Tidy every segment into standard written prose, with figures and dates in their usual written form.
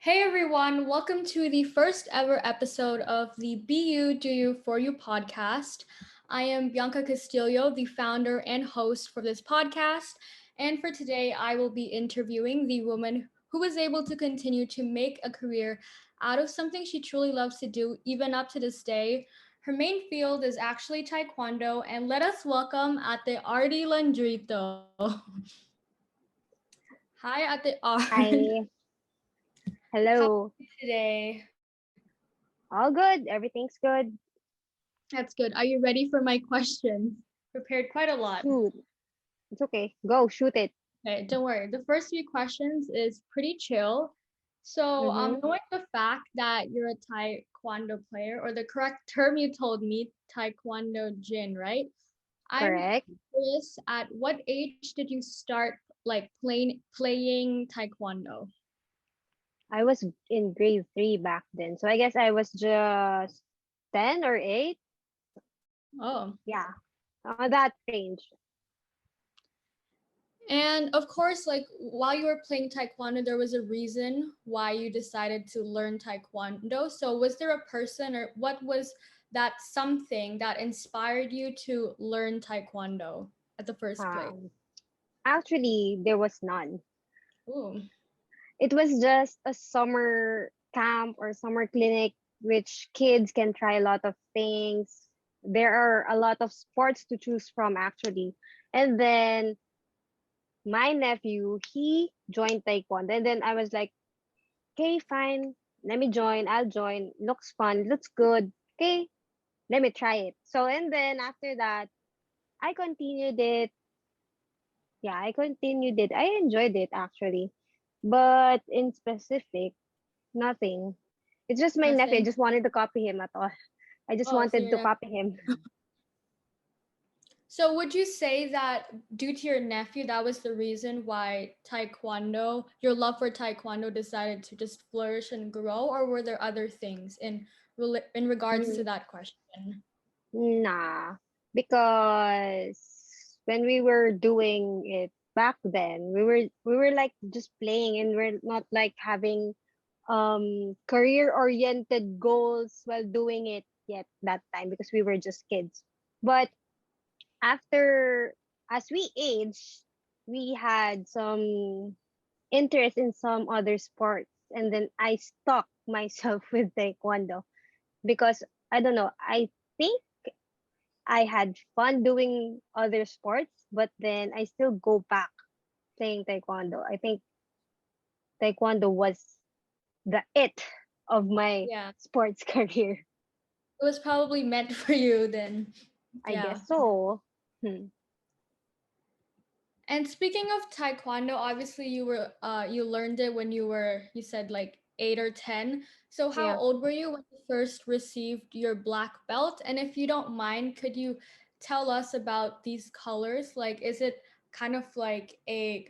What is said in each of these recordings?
Hey everyone, welcome to the first ever episode of the BEUDOU4U podcast. I am Bianca Castillo, the founder and host for this podcast. And for today, I will be interviewing the woman who was able to continue to make a career out of something she truly loves to do, even up to this day. Her main field is actually Taekwondo, and let us welcome Ate Ardee Landrito. Hi, Ate Ard. Hi. How are Hello. you today? All good. Everything's good. That's good. Are you ready for my questions? Prepared quite a lot. Shoot. It's okay. Go shoot it. Okay, don't worry. The first few questions is pretty chill. So, Mm-hmm. knowing the fact that you're a Taekwondo player, or the correct term you told me, Taekwondo Jin, right? I'm Correct. curious, at what age did you start like playing Taekwondo? I was in grade 3 back then. So I guess I was just 10 or 8. Oh, Yeah. That range. and of course, like while you were playing Taekwondo, there was a reason why you decided to learn Taekwondo. So, was there a person or what was that something that inspired you to learn Taekwondo at the first place? Um, Actually, there was none. Ooh, It was just a summer camp or summer clinic, which kids can try a lot of things. There are a lot of sports to choose from, actually. And then my nephew, he joined Taekwondo. And then I was like, okay, fine. Let me join. I'll join. Looks fun. Looks good. Okay, let me try it. So, and then after that, I continued it. Yeah, I continued it. I enjoyed it actually. But in specific, nothing. It's just my nephew. I nothing. just wanted to copy him at all. I just Oh, so wanted you're to never. copy him. So, would you say that due to your nephew, that was the reason why Taekwondo, your love for Taekwondo, decided to just flourish and grow, or were there other things in regards to Mm, that question? nah, because when we were doing it back then, we were like just playing, and we're not like having career oriented goals while doing it yet that time because we were just kids. But after, as we aged, we had some interest in some other sports, and then I stuck myself with taekwondo because I don't know, I think I had fun doing other sports, but then I still go back playing taekwondo. I think taekwondo was the it of my Yeah. sports career. It was probably meant for you then. I Yeah. guess so. Hmm. And speaking of taekwondo, obviously you learned it when you said like 8 or 10. So how Yeah. old were you when you first received your black belt? And if you don't mind, could you tell us about these colors? Like is it kind of like a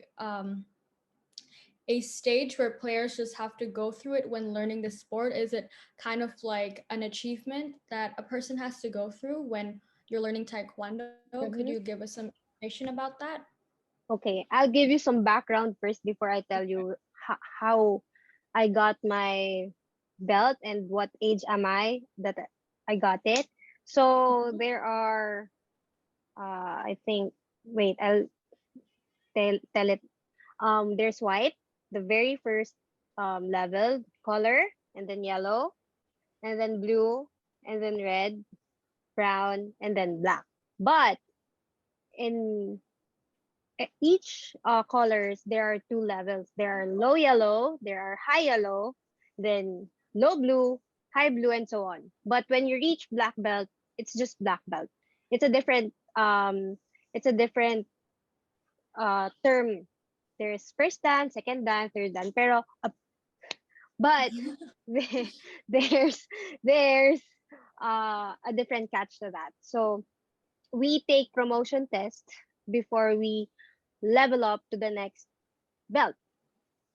stage where players just have to go through it when learning the sport? Is it kind of like an achievement that a person has to go through when you're learning taekwondo? Could you Hmm. give us some information about that? Okay, I'll give you some background first before I tell you how I got my belt and what age am I that I got it. So Mhm. there are, I think, wait, I'll tell it. There's white, the very first level color, and then yellow, and then blue, and then red, brown, and then black. But in each colors, there are two levels. There are low yellow, there are high yellow, then low blue, high blue, and so on. But when you reach black belt, it's just black belt. It's a different term. There's first dan, second dan, third dan. Pero but there's there's a different catch to that. So we take promotion test before we level up to the next belt.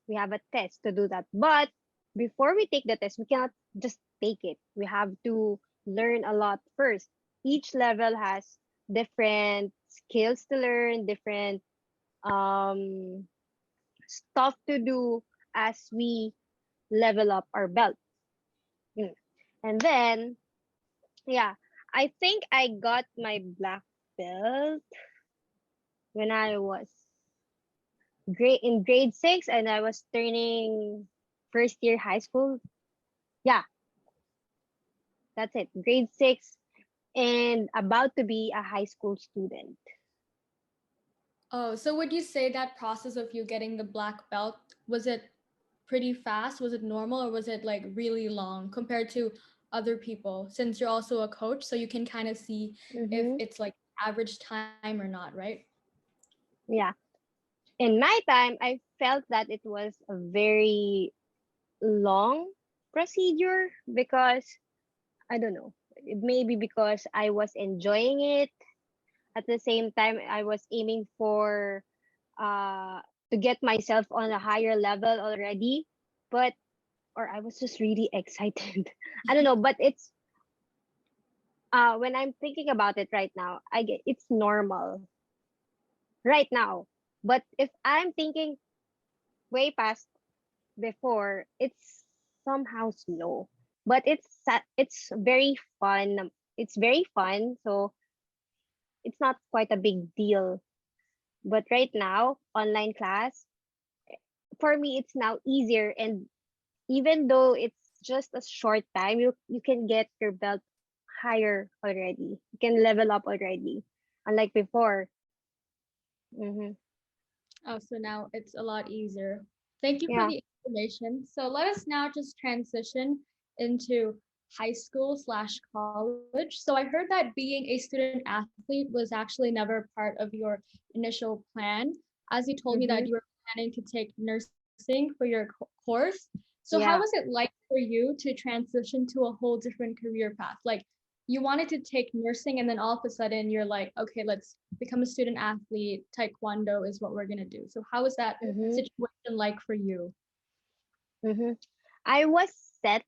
We have a test to do that. But before we take the test, we cannot just take it. We have to learn a lot first. Each level has different skills to learn, different um, stuff to do as we level up our belt. Mm. And then, yeah, I think I got my black belt when I was grade 6, and I was turning first year high school. Yeah, that's it. Grade 6 and about to be a high school student. Oh, so would you say that process of you getting the black belt, was it pretty fast? Was it normal, or was it like really long compared to other people? Since you're also a coach, so you can kind of see if Mm-hmm. it's like average time or not, right? Yeah. In my time, I felt that it was a very long procedure because I don't know. Maybe because I was enjoying it. At the same time, I was aiming for uh to get myself on a higher level already. But or I was just really excited. I don't know, but it's when I'm thinking about it right now, I get it's normal right now. But if I'm thinking way past before, it's somehow slow. But it's very fun. It's very fun, so it's not quite a big deal. But right now, online class, for me, it's now easier. And even though it's just a short time, you can get your belt higher already. You can level up already, unlike before. Mm-hmm. Oh, so now it's a lot easier. Thank you for Yeah. the information. So let us now just transition into high school slash college. So I heard that being a student athlete was actually never part of your initial plan, as you told me that you Mm-hmm. were planning to take nursing for your course. So how was it Yeah. like for you to transition to a whole different career path? Like you wanted to take nursing, and then all of a sudden you're like, okay, let's become a student athlete. Taekwondo is what we're going to do. So how was that Mm-hmm. situation like for you? Mm-hmm. I was set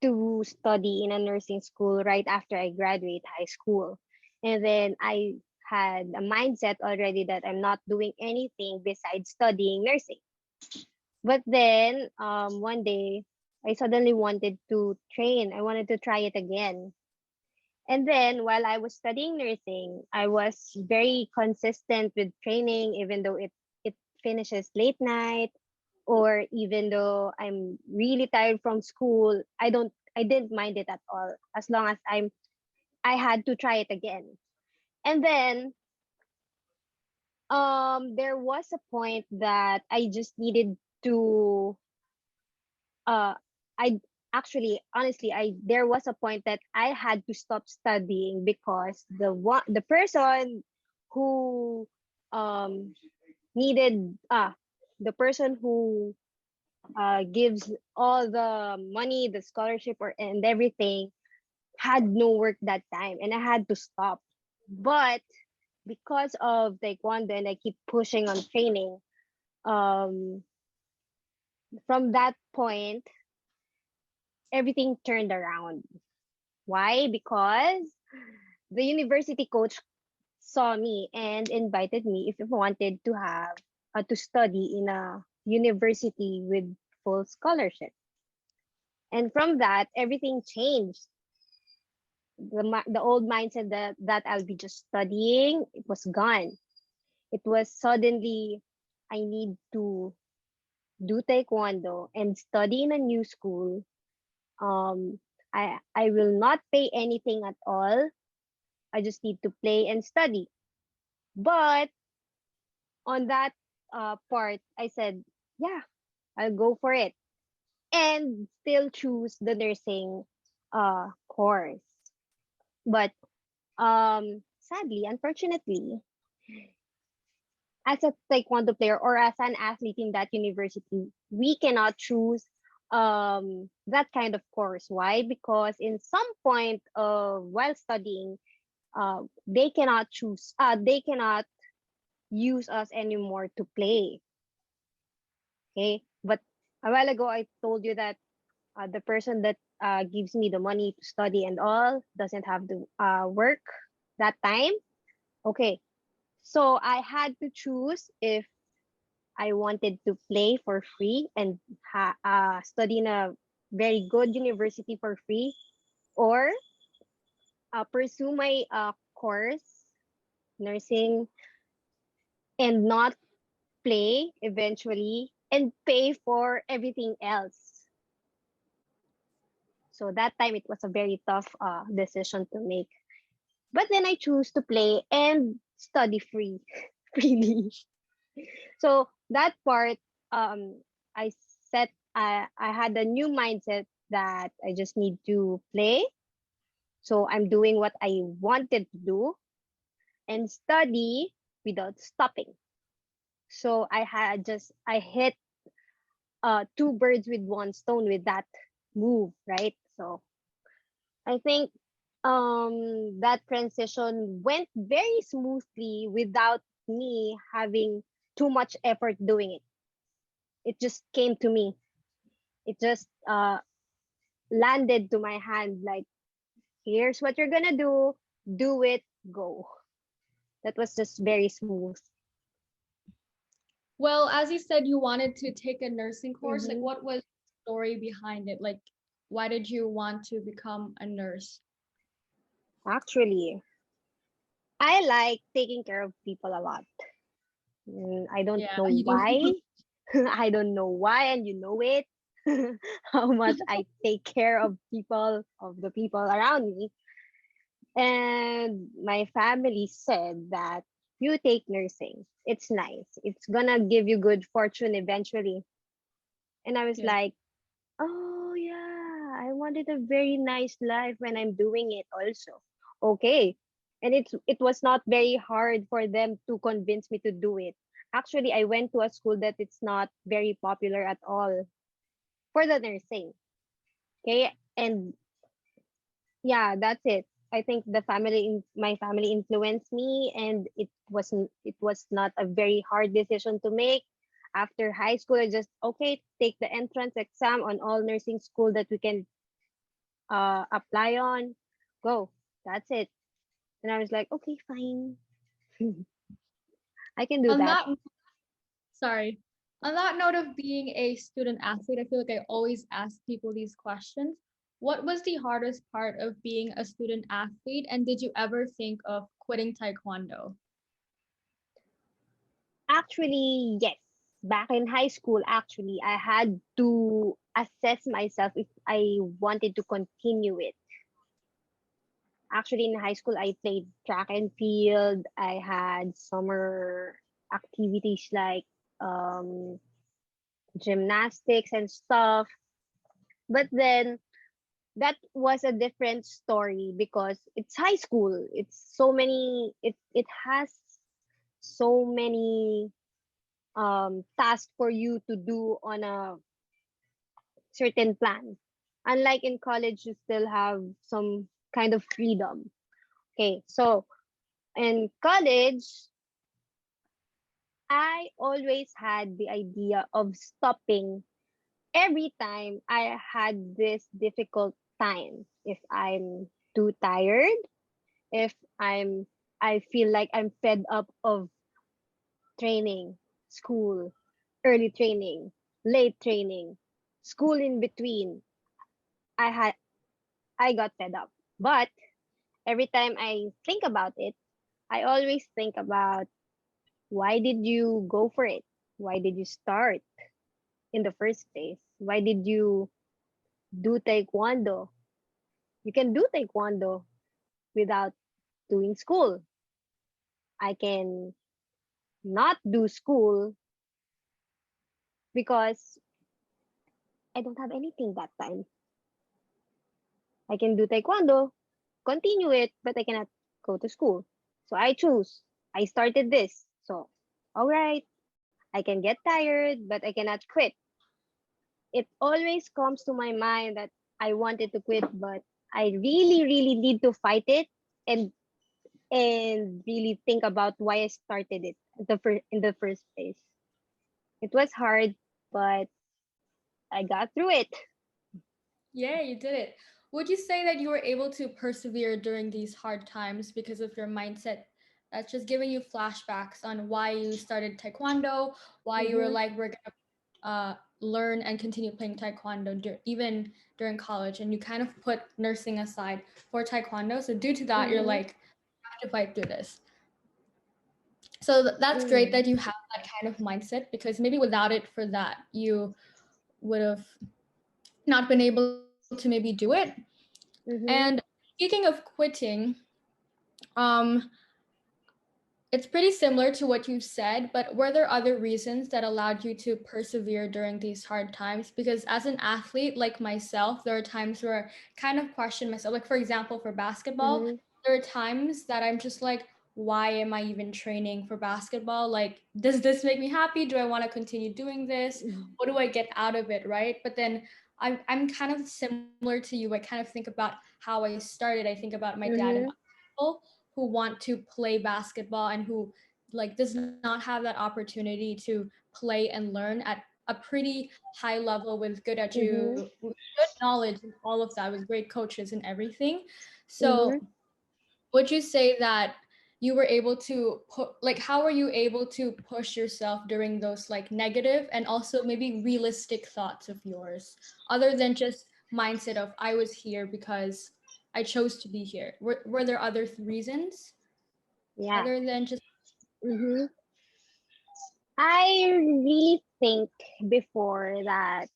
to study in a nursing school right after I graduate high school. And then I had a mindset already that I'm not doing anything besides studying nursing. But then one day I suddenly wanted to train. I wanted to try it again. And then while I was studying nursing, I was very consistent with training, even though it finishes late night, or even though I'm really tired from school. I didn't mind it at all, as long as I had to try it again. And then there was a point that I just needed to uh I actually honestly I there was a point that I had to stop studying because the person who um needed the person who gives all the money, the scholarship, or and everything, had no work that time, and I had to stop. But because of taekwondo and I keep pushing on training, um from that point everything turned around. Why? Because the university coach saw me and invited me if I wanted to have to study in a university with full scholarship. And from that, everything changed. The old mindset that I'll be just studying, it was gone. It was suddenly I need to do taekwondo and study in a new school. Um, I will not pay anything at all. I just need to play and study. But on that part, I said, yeah, I'll go for it, and still choose the nursing course. But sadly, unfortunately, as a taekwondo player or as an athlete in that university, we cannot choose that kind of course. Why? Because in some point of while studying, they cannot use us anymore to play. Okay, but a while ago I told you that the person that gives me the money to study and all doesn't have to work that time. Okay, so I had to choose if I wanted to play for free and study in a very good university for free, or pursue my course, nursing, and not play eventually and pay for everything else. So that time it was a very tough decision to make. But then I choose to play and study free, freely. So that part, I I had a new mindset that I just need to play. So I'm doing what I wanted to do and study without stopping. So I hit two birds with one stone with that move, right? So I think that transition went very smoothly without me having too much effort doing it. It just came to me. It just landed to my hand like, here's what you're gonna do it, go. That was just very smooth. Well, as you said, you wanted to take a nursing course. Like, Hmm. what was the story behind it? Like, why did you want to become a nurse? Actually, I like taking care of people a lot. I don't Yeah, know you why. do. I don't know why, and you know it. How much I take care of people, of the people around me. And my family said that you take nursing. It's nice. It's gonna give you good fortune eventually. And I was Yeah. like, oh yeah, I wanted a very nice life when I'm doing it also. Okay. And it was not very hard for them to convince me to do it. Actually, I went to a school that it's not very popular at all for the nursing. Okay? And yeah, that's it. I think my family influenced me, and it was not a very hard decision to make. After high school, I just okay, take the entrance exam on all nursing school that we can apply on. Go. That's it. And I was like, okay, fine. I can do On that. that, sorry. On that note of being a student athlete, I feel like I always ask people these questions. What was the hardest part of being a student athlete, and did you ever think of quitting Taekwondo? Actually, yes. Back in high school, actually, I had to assess myself if I wanted to continue it. Actually, in high school, I played track and field. I had summer activities like um, gymnastics and stuff. But then that was a different story because it's high school. It has so many tasks for you to do on a certain plan. Unlike in college, you still have some kind of freedom. Okay, so in college, I always had the idea of stopping every time I had this difficult time. If I'm too tired, if I feel like I'm fed up of training, school, early training, late training, school in between, I had I got fed up. But every time I think about it, I always think about why did you go for it? Why did you start in the first place? Why did you do taekwondo? You can do taekwondo without doing school. I can not do school because I don't have anything that time. I can do taekwondo, continue it, but I cannot go to school. So I choose. I started this. So, all right, I can get tired, but I cannot quit. It always comes to my mind that I wanted to quit, but I really, really need to fight it and really think about why I started it in the first place. It was hard, but I got through it. Yeah, you did it. Would you say that you were able to persevere during these hard times because of your mindset that's just giving you flashbacks on why you started Taekwondo, why you were Mhm. like, we're gonna learn and continue playing Taekwondo even during college, and you kind of put nursing aside for Taekwondo. So due to that, you're Mhm. like, I have to fight through this. So that's great Mhm. that you have that kind of mindset, because maybe without it for that, you would have not been able to maybe do it. And Mhm. speaking of quitting, um, it's pretty similar to what you said, but were there other reasons that allowed you to persevere during these hard times? Because as an athlete like myself, there are times where I kind of question myself. Like, for example, for basketball, Mhm. there are times that I'm just like, why am I even training for basketball? Like, does this make me happy? Do I want to continue doing this? Mhm. What do I get out of it? Right. But then I'm kind of similar to you. I kind of think about how I started. I think about my dad and Mhm. uncle who want to play basketball and who like does not have that opportunity to play and learn at a pretty high level with Mhm. good knowledge and all of that with great coaches and everything. So Mhm. would you say that you were able to put like how were you able to push yourself during those like negative and also maybe realistic thoughts of yours, other than just mindset of I was here because I chose to be here? Were there other reasons Yeah. other than just Mhm. I really think before that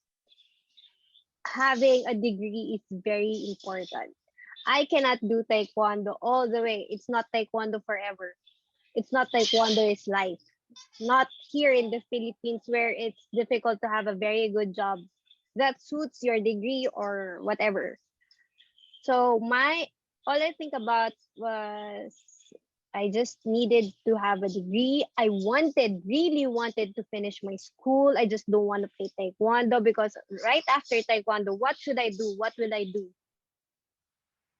having a degree is very important. I cannot do taekwondo all the way. It's not taekwondo forever. It's not taekwondo is life. Not here in the Philippines where it's difficult to have a very good job that suits your degree or whatever. So my all I think about was I just needed to have a degree. I really wanted to finish my school. I just don't want to play taekwondo because right after taekwondo, what should I do? What will I do?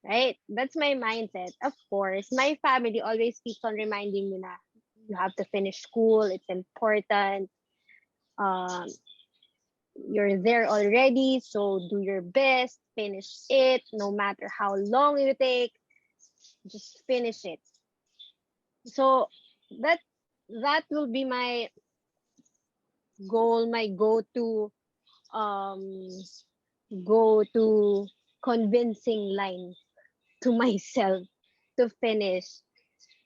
Right? That's my mindset. Of course, my family always keeps on reminding me na you have to finish school. It's important. Um, you're there already, so do your best. Finish it, no matter how long it take. Just finish it. So that that will be my goal, my um go to convincing line to myself to finish.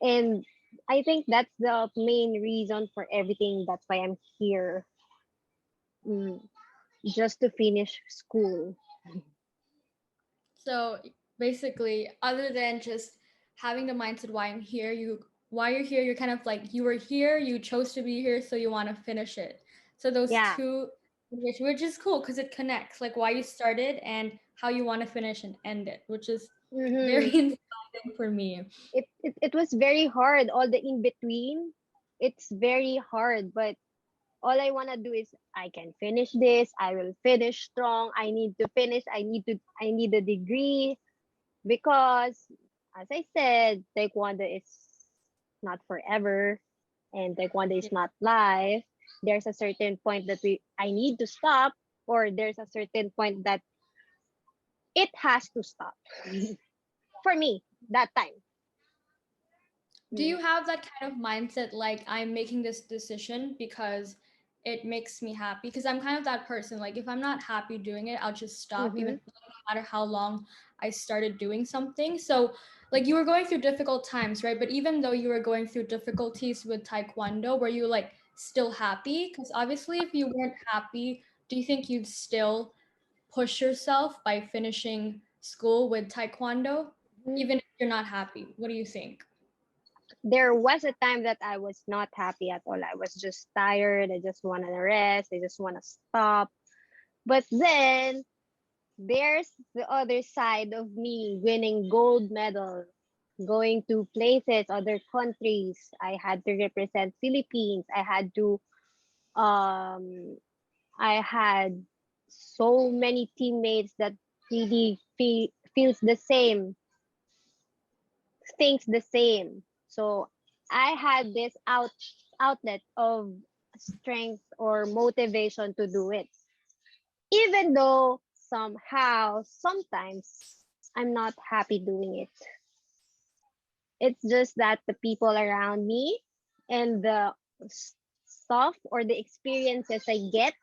And I think that's the main reason for everything. That's why I'm here, mm, just to finish school. so basically other than just having the mindset why I'm here, you why you're here, you're kind of like you were here, you chose to be here, so you want to finish it. So those Yeah. two, which is cool because it connects like why you started and how you want to finish and end it, which is very Mm-hmm. inspiring for me. It was very hard. All the in between, it's very hard. But all I wanna do is I can finish this. I will finish strong. I need to finish. I need a degree because, as I said, taekwondo is not forever, and taekwondo is not life. There's a certain point that we I need to stop, or there's a certain point that it has to stop for me that time. Do you Mm. have that kind of mindset like I'm making this decision because it makes me happy? Because I'm kind of that person. Like if I'm not happy doing it, I'll just stop, even Mm-hmm. no matter how long I started doing something. So like you were going through difficult times, right? But even though you were going through difficulties with Taekwondo, were you like still happy? Because obviously if you weren't happy, do you think you'd still push yourself by finishing school with Taekwondo? Even if you're not happy. What do you think? There was a time that I was not happy at all. I was just tired. I just want to rest. I just want to stop. But then there's the other side of me winning gold medal, going to places, other countries. I had to represent Philippines. Um I had so many teammates that really feels the same, thinks the same. So I had this outlet of strength or motivation to do it. Even though somehow, sometimes I'm not happy doing it. It's just that the people around me and the stuff or the experiences I get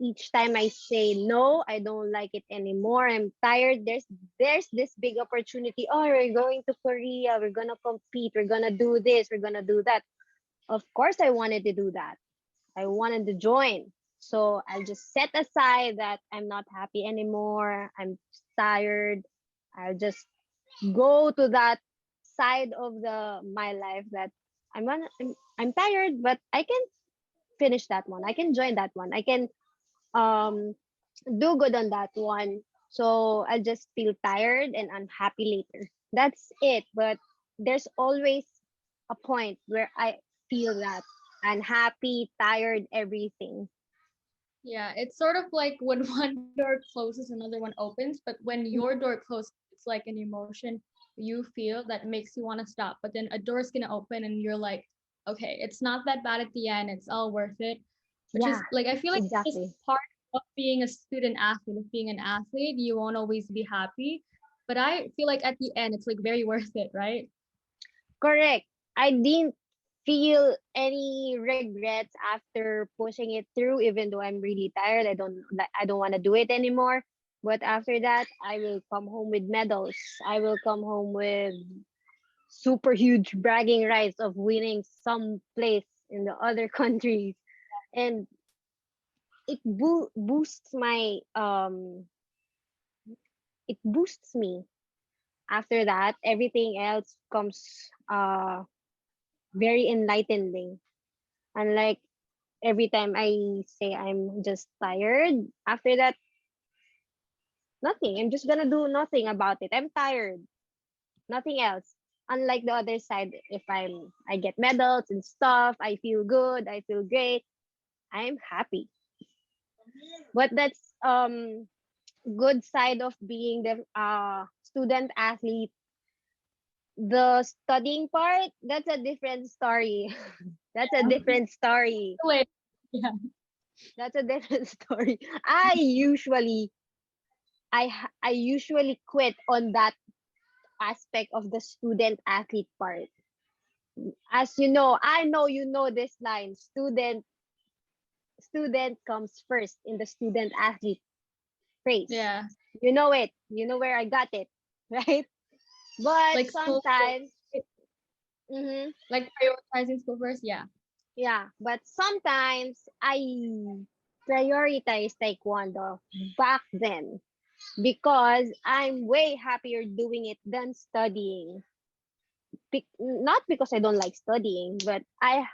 each time I say no, I don't like it anymore. I'm tired. There's this big opportunity. Oh, we're going to Korea. We're gonna compete. We're gonna do this. We're gonna do that. Of course, I wanted to do that. I wanted to join. So I'll just set aside that I'm not happy anymore. I'm tired. I'll just go to that side of the my life that I'm tired, but I can finish that one. I can join that one. I can um do good on that one. So I'll just feel tired and unhappy later. That's it. But there's always a point where I feel that unhappy, tired, everything. Yeah, it's sort of like when one door closes, another one opens, but when your door closes, it's like an emotion you feel that makes you want to stop. But then a door's gonna open and you're like, okay, it's not that bad at the end, it's all worth it. Which is Yeah, like I feel like it's exactly. just part of being a student athlete, of being an athlete, you won't always be happy. But I feel like at the end it's like very worth it, right? Correct. I didn't feel any regrets after pushing it through, even though I'm really tired. I don't want to do it anymore. But after that, I will come home with medals. I will come home with super huge bragging rights of winning some place in the other countries, and it boosts my it boosts me. After that, everything else comes very enlightening. Unlike every time I say I'm just tired, after that, nothing. I'm just gonna do nothing about it. I'm tired. Nothing else. Unlike the other side, if I get medals and stuff, I feel good, I feel great, I'm happy. But that's good side of being the student athlete. The studying part, that's a different story. That's a different story. Like, yeah. That's a different story. I usually quit on that aspect of the student athlete part. As you know, I know you know this line. Student comes first in the student athlete phrase. Yeah. You know it. You know where I got it, right? But Like school first. sometimes, mhm, Like prioritizing school first, yeah. yeah. But sometimes I prioritize taekwondo back then because I'm way happier doing it than studying. Not because I don't like studying, but I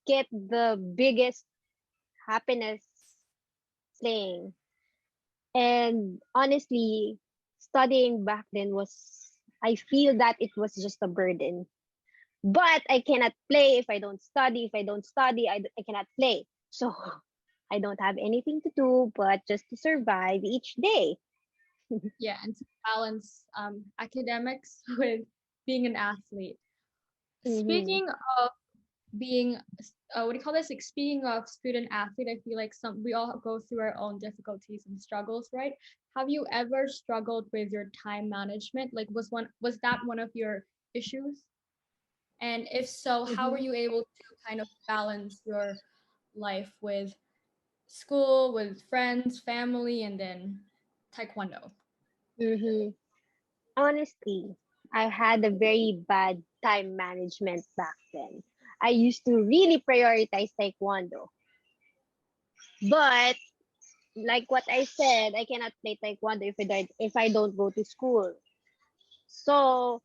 get the biggest happiness playing. And honestly, studying back then was, I feel that it was just a burden. But I cannot play if I don't study. If I don't study, I cannot play. So I don't have anything to do but just to survive each day. Yeah, and to balance academics with being an athlete. Mm-hmm. Speaking of being, what do you call this? Like speaking of student athlete, I feel like some we all go through our own difficulties and struggles, right? Have you ever struggled with your time management? Like, was that one of your issues? And if so, how were Mm-hmm. you able to kind of balance your life with school, with friends, family, and then taekwondo? Mm-hmm. Honestly, I had a very bad time management back then. I used to really prioritize taekwondo. But like what I said, I cannot play taekwondo if I don't go to school. So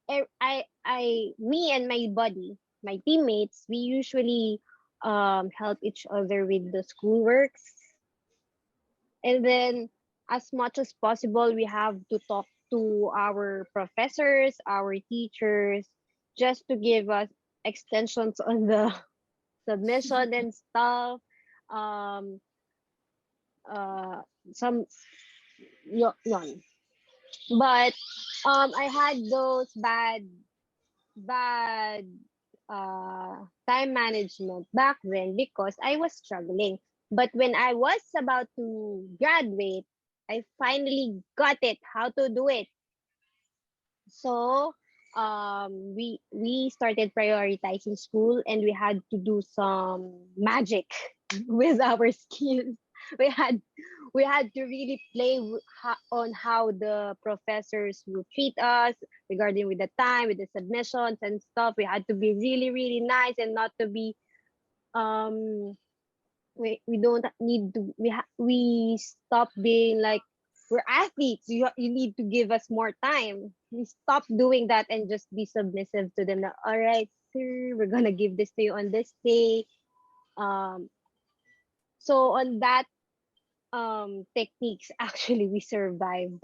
me and my buddy, my teammates, we usually help each other with the schoolworks, and then as much as possible we have to talk to our professors, our teachers, just to give us extensions on the submission and stuff. um uh some yon. But I had those bad time management back then because I was struggling. But when I was about to graduate, I finally got it how to do it. So we started prioritizing school, and we had to do some magic with our skills. We had we had to really play on how the professors will treat us regarding with the time, with the submissions and stuff. We had to be really really nice and not to be um we don't need to we stop being like we're athletes. You need to give us more time. We stop doing that and just be submissive to them. All right, sir, we're gonna give this to you on this day. Um, so on that techniques, actually we survived.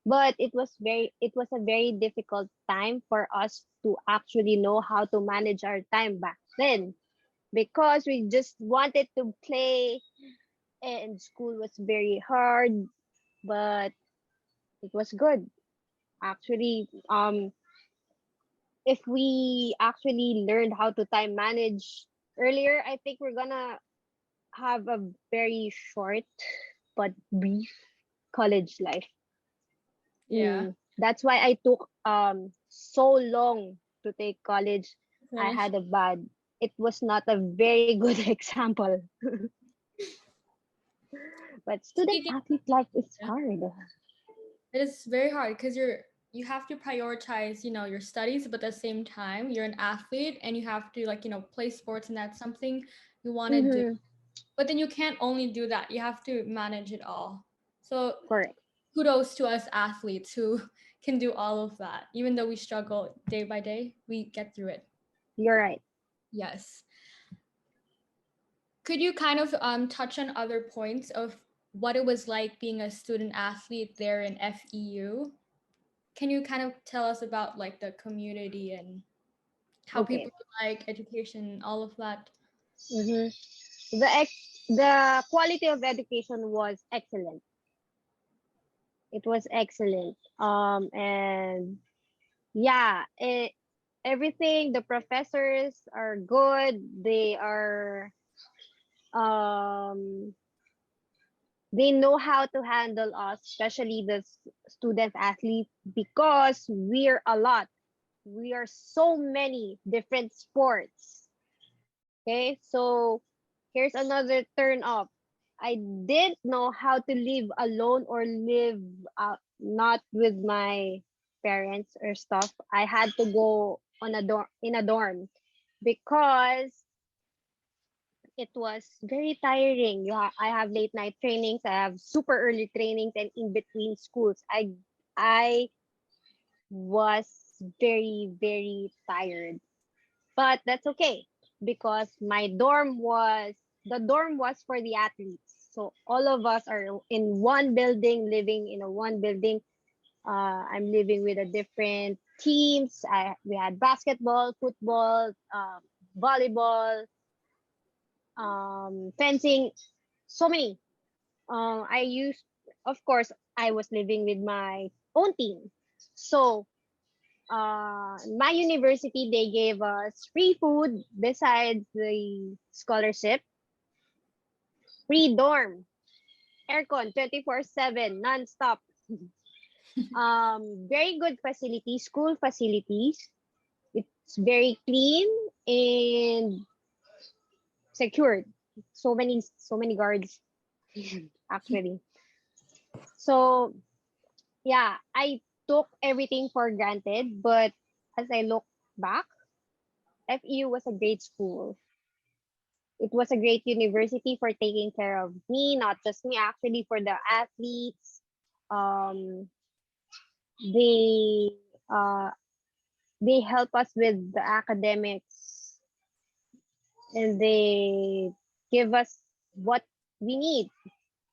But it was a very difficult time for us to actually know how to manage our time back then, because we just wanted to play, and school was very hard, but it was good. Actually, if we actually learned how to time manage earlier, I think we're gonna have a very short but brief college life. Yeah. That's why I took so long to take college. I Finish. had a bad. It was not a very good example. But student Speaking, athlete life is yeah, hard. it is very hard because you have to prioritize, your studies, but at the same time, you're an athlete and you have to like, play sports, and that's something you want to do. Mm-hmm. But then you can't only do that. You have to manage it all. So Correct. kudos to us athletes who can do all of that. Even though we struggle day by day, we get through it. You're right. Yes. Could you kind of touch on other points of what it was like being a student athlete there in FEU? Can you kind of tell us about like the community and how Okay. people like education, all of that? Mm-hmm. The quality of education was excellent. It was excellent. And yeah, everything. The professors are good. Um they know how to handle us, especially the student athlete, because we're a lot. We are so many different sports. Okay, so here's another turn up. I didn't know how to live alone or live not with my parents or stuff. I had to go on a dorm in a dorm because it was very tiring. I have late night trainings. I have super early trainings, and in between schools, I was very very tired. But that's okay, because the dorm was for the athletes. So all of us are in one building, living in a one building. I'm living with a different teams. We had basketball, football, volleyball, fencing, so many. I used, of course, I was living with my own team. So my university, they gave us free food besides the scholarship, free dorm, aircon 24/7 non-stop, very good facilities, school facilities. It's very clean and secured. So many guards actually. So yeah, I took everything for granted, but as I look back, FEU was a great school. It was a great university for taking care of me, not just me, actually, for the athletes. Um, they uh, they help us with the academics, and they give us what we need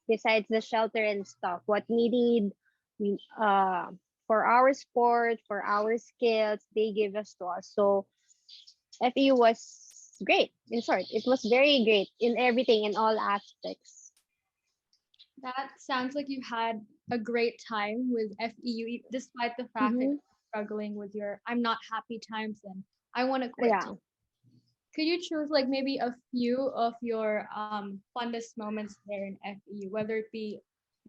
besides the shelter and stuff. What we need, we, for our sport, for our skills, they give us to us. So FEU was great. In short, it was very great in everything, in all aspects. That sounds like you had a great time with FEU, despite the fact that Mm-hmm. you're struggling with your I'm not happy times and I want to quit. Yeah. Could you choose like maybe a few of your funnest moments there in FEU, whether it be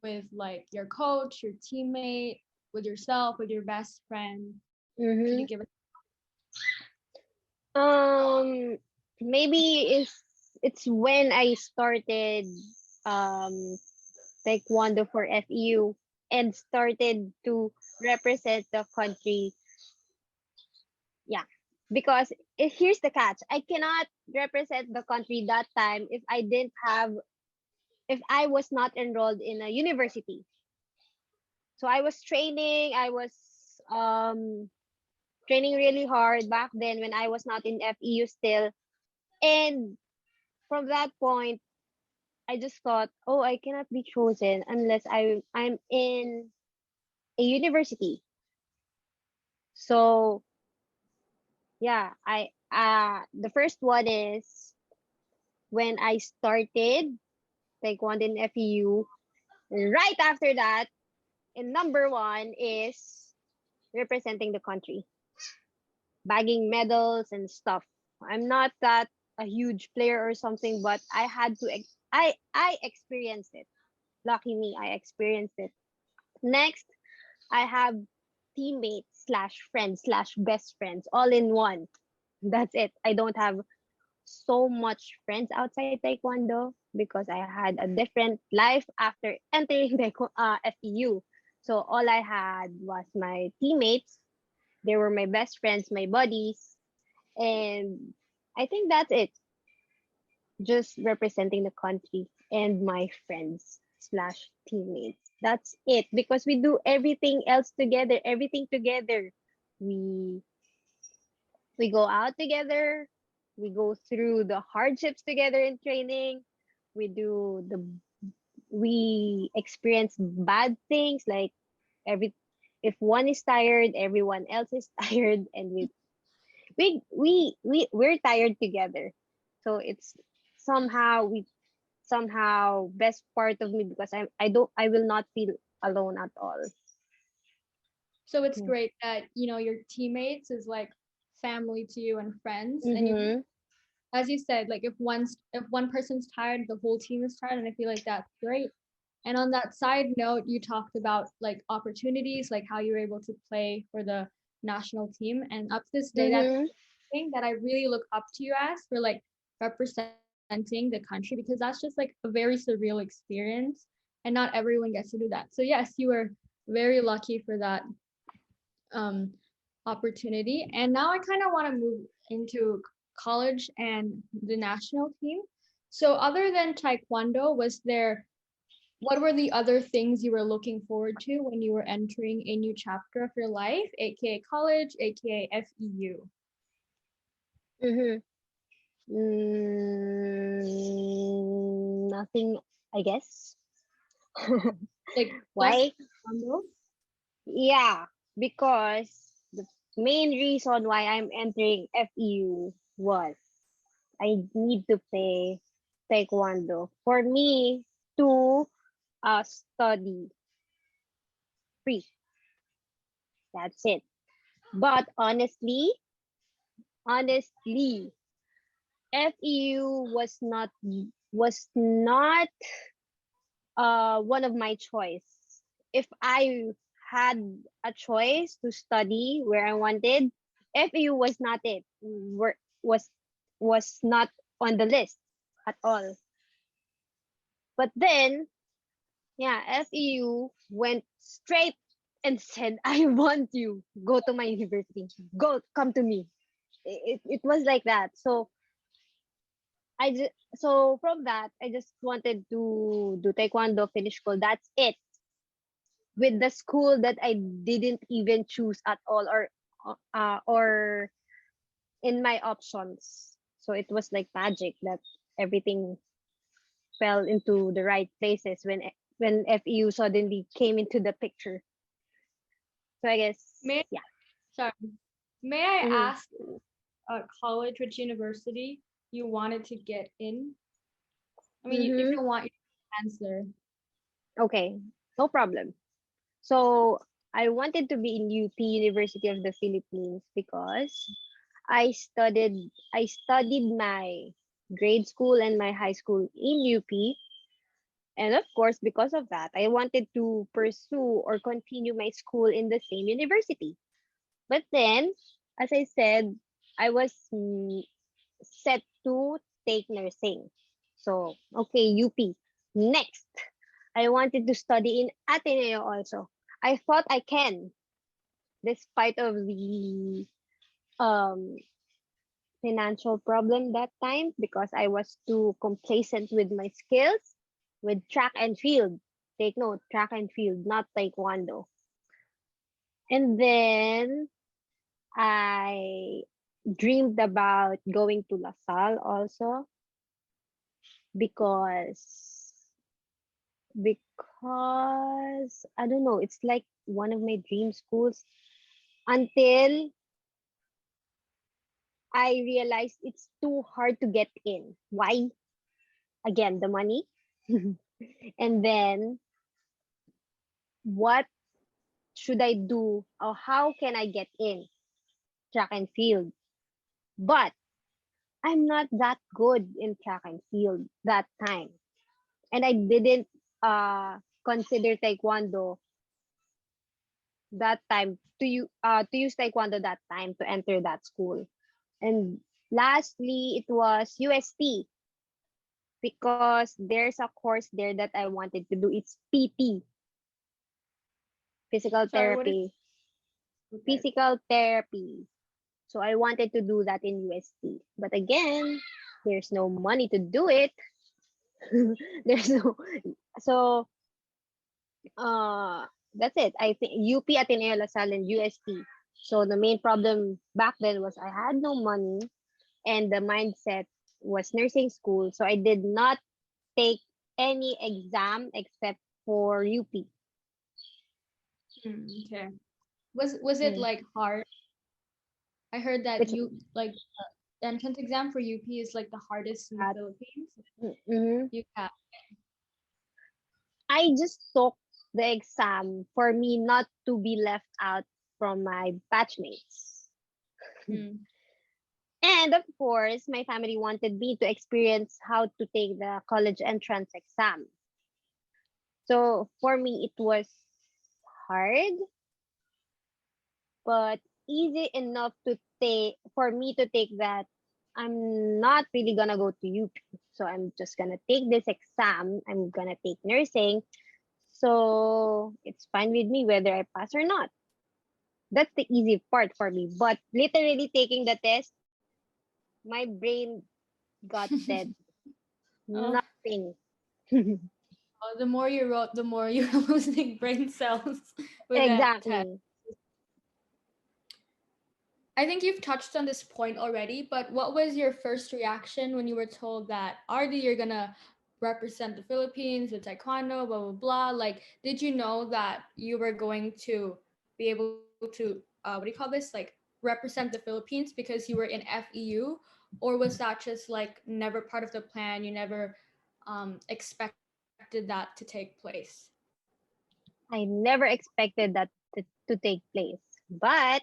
with like your coach, your teammate, with yourself, with your best friend? Could Mm-hmm. you give us? Um, maybe it's when I started um Taekwondo for FEU and started to represent the country. Yeah, because here's the catch: I cannot represent the country that time if I was not enrolled in a university. So I was training. I was um training really hard back then when I was not in FEU still, and from that point I just thought, oh, I cannot be chosen unless I'm in a university. So yeah, I the first one is when I started Taekwondo in FEU. Right after that, and number one is representing the country, bagging medals and stuff. I'm not that a huge player or something, but I had to. I experienced it. Lucky me, I experienced it. Next, I have teammates slash friends slash best friends all in one. That's it. I don't have so much friends outside Taekwondo because I had a different life after entering FEU. So all I had was my teammates. They were my best friends, my buddies, and I think that's it. Just representing the country and my friends slash teammates. That's it because we do everything else together, everything together. We we go out together. We go through the hardships together in training. We do the we experience bad things like every if one is tired, everyone else is tired, and we're tired together. So it's somehow we somehow best part of me because I will not feel alone at all. So it's great that your teammates is like family to you and friends, and you, Mm-hmm. as you said, like if one person's tired, the whole team is tired, and I feel like that's great. And on that side note, you talked about like opportunities, like how you were able to play for the national team, and up to this day, that's Mm-hmm. thing that I really look up to you as for like representing the country because that's just like a very surreal experience and not everyone gets to do that. So yes, you were very lucky for that um, opportunity. And now I kind of want to move into college and the national team. So other than Taekwondo, was there what were the other things you were looking forward to when you were entering a new chapter of your life, aka college, aka FEU? Mm-hmm. Nothing, I guess. Like just Why? Taekwondo? Yeah, because the main reason why I'm entering FEU was I need to play Taekwondo for me to study free. That's it. But honestly, FEU was not one of my choice. If I had a choice to study where I wanted, FEU was not it. Was was not on the list at all. But then, yeah, FEU went straight and said, "I want you. Go to my university. Go, come to me." It was like that. So from that, I just wanted to do taekwondo, finish school. That's it. With the school that I didn't even choose at all, or in my options. So it was like magic that everything fell into the right places when FEU suddenly came into the picture. So I guess May yeah. sorry, may I Mhm. ask college, which university you wanted to get in? I mean, if you Mhm. don't want, you can answer. Okay, no problem. So I wanted to be in UP, University of the Philippines, because I studied my grade school and my high school in UP. And of course, because of that, I wanted to pursue or continue my school in the same university. But then, as I said, I was set to take nursing. So, okay, UP. Next, I wanted to study in Ateneo also. I thought I can, despite of the um financial problem that time because I was too complacent with my skills with track and field. Take note, track and field, not taekwondo. And then I dreamed about going to LaSalle also because I don't know, it's like one of my dream schools until I realized it's too hard to get in. Why? Again, the money. And then what should I do or how can I get in track and field? But I'm not that good in track and field that time. And I didn't consider taekwondo that time to use taekwondo that time to enter that school. And lastly, it was UST because there's a course there that I wanted to do. It's PT, physical Sorry, what is therapy. okay? Physical therapy. So I wanted to do that in UST. But again, there's no money to do it. There's no so uh that's it. I think UP Ateneo Lasal and UST. So the main problem back then was I had no money and the mindset was nursing school. So I did not take any exam except for UP. Okay. Was it Mm. like hard? I heard that Which you like the entrance exam for UP is like the hardest in the Philippines. mm-hmm. You have. I just took the exam for me not to be left out from my batchmates. Mm. And of course, my family wanted me to experience how to take the college entrance exam. So for me, it was hard, but easy enough to take for me to take that. I'm not really gonna go to UP, so I'm just gonna take this exam. I'm gonna take nursing, so it's fine with me whether I pass or not. That's the easy part for me. But literally taking the test, my brain got dead. Oh, Nothing. oh, the more you wrote, the more you're losing brain cells with that test. Exactly. I think you've touched on this point already, but what was your first reaction when you were told that Ardee, you're gonna represent the Philippines with Taekwondo, blah blah blah? Like, did you know that you were going to be able to what do you call this? Like, represent the Philippines because you were in FEU, or was that just like never part of the plan? You never expected that to take place. I never expected that to take place. But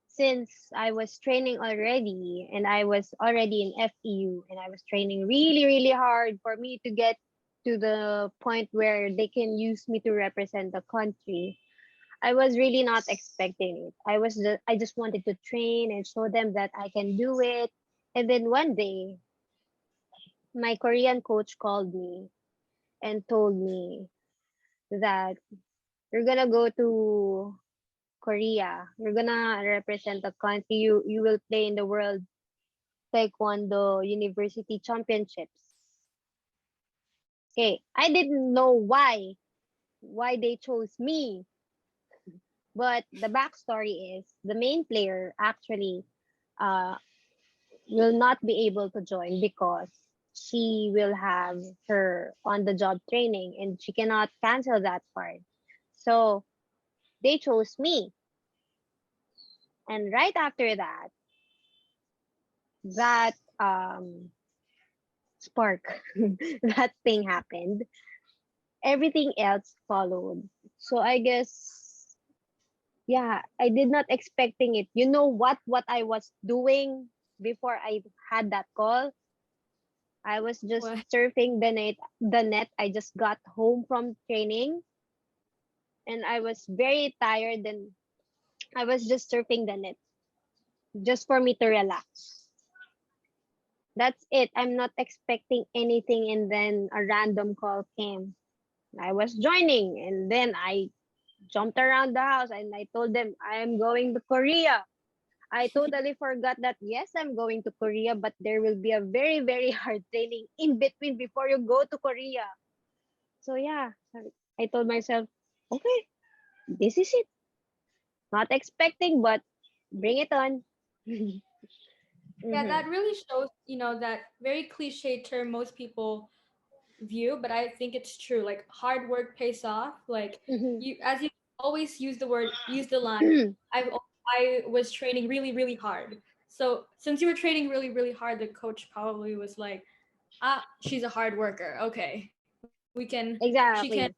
since I was training already and I was already in FEU and I was training really, really hard for me to get to the point where they can use me to represent the country, I was really not expecting it. I just wanted to train and show them that I can do it. And then one day, my Korean coach called me and told me that you're gonna go to Korea. You're gonna represent the country. You will play in the World Taekwondo University Championships. Okay, I didn't know why they chose me, but the backstory is the main player actually uh will not be able to join because she will have her on the job training and she cannot cancel that part. So they chose me. And right after that, that spark, that thing happened. Everything else followed. So I guess yeah, I did not expecting it. You know what I was doing before I had that call? I was just What? surfing the net. I just got home from training and I was very tired and I was just surfing the net just for me to relax. That's it. I'm not expecting anything, and then a random call came. I was joining, and then I jumped around the house and I told them I am going to Korea. I totally forgot that yes, I'm going to Korea, but there will be a very, very hard training in between before you go to Korea. So yeah, I told myself, okay, this is it. Not expecting, but bring it on. Yeah, Mm-hmm. that really shows, that very cliche term most people view, but I think it's true. Like hard work pays off. Like Mm-hmm. you, as you always use the line. I was training really, really hard. So since you were training really, really hard, the coach probably was like, she's a hard worker. Okay, she can, Exactly.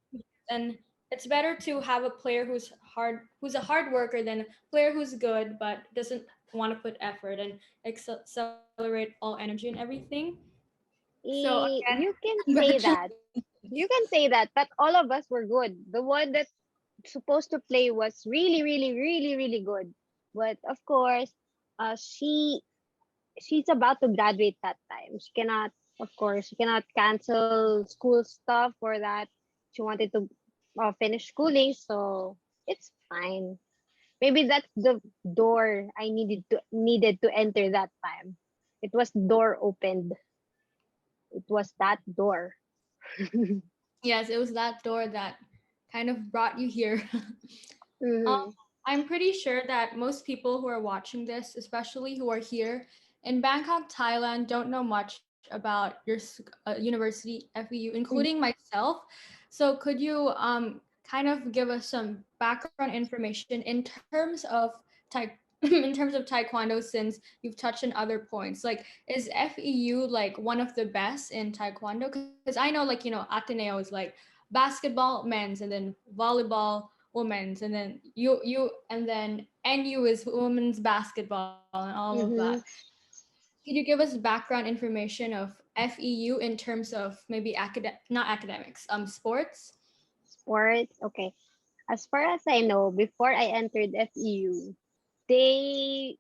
and it's better to have a player who's a hard worker than a player who's good but doesn't want to put effort and accelerate all energy and everything. So again, You can say that. congratulations. You can say that, but all of us were good. The one that supposed to play was really, really, really, really good. But of course, she's about to graduate that time. She cannot, of course, she cannot cancel school stuff for that. She wanted to finish schooling, so it's fine. Maybe that's the door I needed to enter that time. It was door opened. It was that door. Yes, it was that door that kind of brought you here. um, Mm-hmm. I'm pretty sure that most people who are watching this, especially who are here in Bangkok, Thailand, don't know much about your university, FEU, including myself. So, could you kind of give us some background information in terms of in terms of Taekwondo, since you've touched on other points? Like, is FEU like one of the best in Taekwondo? Because I know, like, Ateneo is like basketball men's, and then volleyball women's, and then and then NU is women's basketball and all of that. Mm-hmm. Could you give us background information of FEU in terms of maybe not academics, sports? Sports. Okay. As far as I know, before I entered FEU, they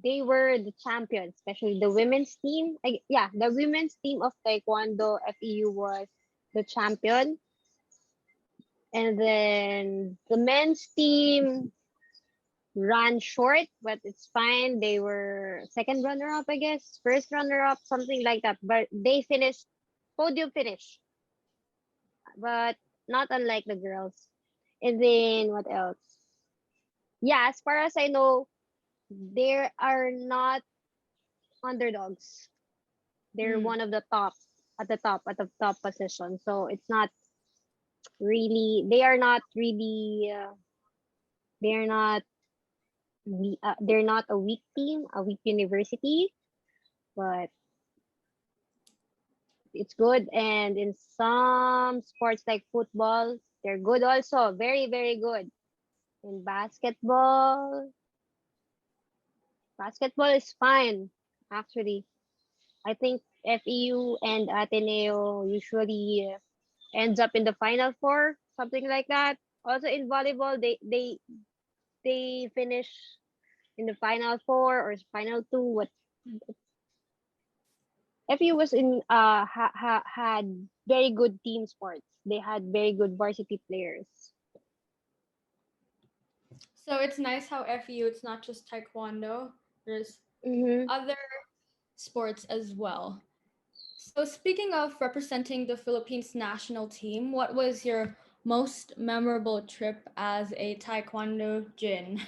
they were the champions, especially the women's team. Yeah, the women's team of Taekwondo FEU was the champion. And then the men's team ran short, but it's fine. They were second runner up, I guess, first runner up, something like that. But they finished podium finish, but not unlike the girls. And then what else? Yeah, as far as I know, they are not underdogs. They're Mm. one of the top at the top position. So it's not really. They are not really. They're not. They're not a weak team, a weak university, but it's good. And in some sports like football, they're good also. Very, very good. In basketball is fine, actually. I think FEU and Ateneo usually ends up in the final four, something like that. Also in volleyball, they finish in the final four or final two. What FEU was in had very good team sports. They had very good varsity players. So it's nice how FEU, it's not just Taekwondo. There's Mm-hmm. other sports as well. So speaking of representing the Philippines national team, what was your most memorable trip as a Taekwondo Jin?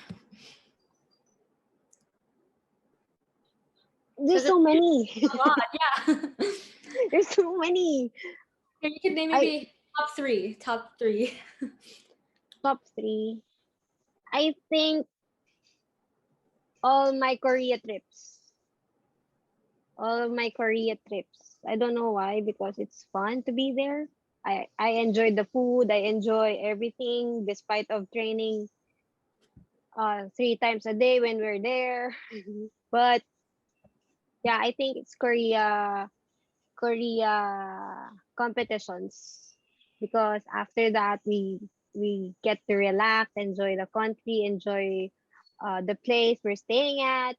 There's Because so many. a lot, yeah. There's so many. You could name I maybe top three. Top three. top three. I think all my Korea trips. All of my Korea trips. I don't know why, because it's fun to be there. I enjoy the food. I enjoy everything, despite of training 3 times a day when we're there. But yeah, I think it's Korea competitions, because after that we get to relax, enjoy the country, enjoy the place we're staying at,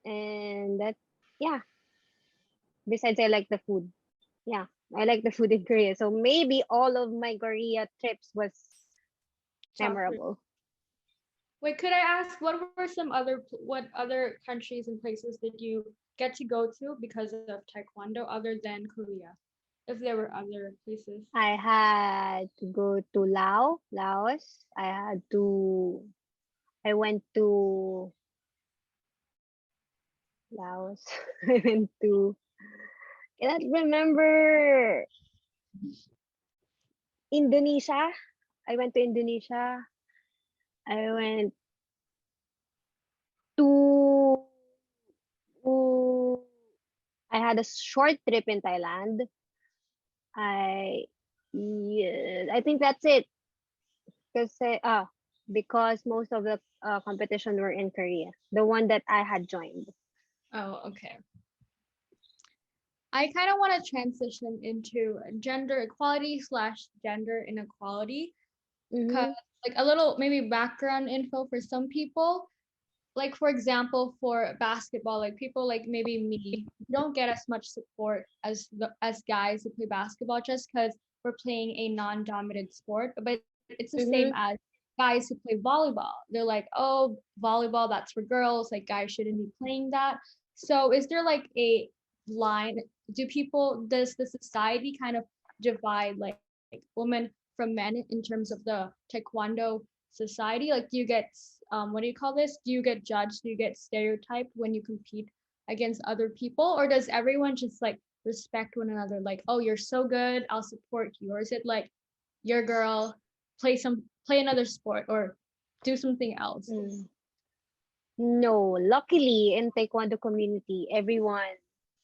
and that, yeah. Besides, I like the food. Yeah, I like the food in Korea. So maybe all of my Korea trips was Top three. memorable. Wait, could I ask what were some other what other countries and places did you get to go to because of Taekwondo other than Korea? If there were other places. I had to go to Laos. I went to Laos. I went to, cannot remember, Indonesia. I went to Indonesia. I went to, I had a short trip in Thailand. I yeah, I think that's it. Because because most of the competition were in Korea, the one that I had joined. Oh, okay. I kind of want to transition into gender equality slash gender inequality because, Mm-hmm. like, a little maybe background info for some people. Like, for example, for basketball, like people like maybe me don't get as much support as as guys who play basketball just because we're playing a non-dominant sport. But it's the same as Mm-hmm. guys who play volleyball. They're like, oh, volleyball, that's for girls. Like, guys shouldn't be playing that. So, is there like a line? Does the society kind of divide like women from men in terms of the taekwondo society? Like, do you get what do you call this? Do you get judged? Do you get stereotyped when you compete against other people, or does everyone just like respect one another? Like, oh, you're so good, I'll support you, or is it like, your girl, play another sport or do something else? Mm. No, luckily in Taekwondo community, everyone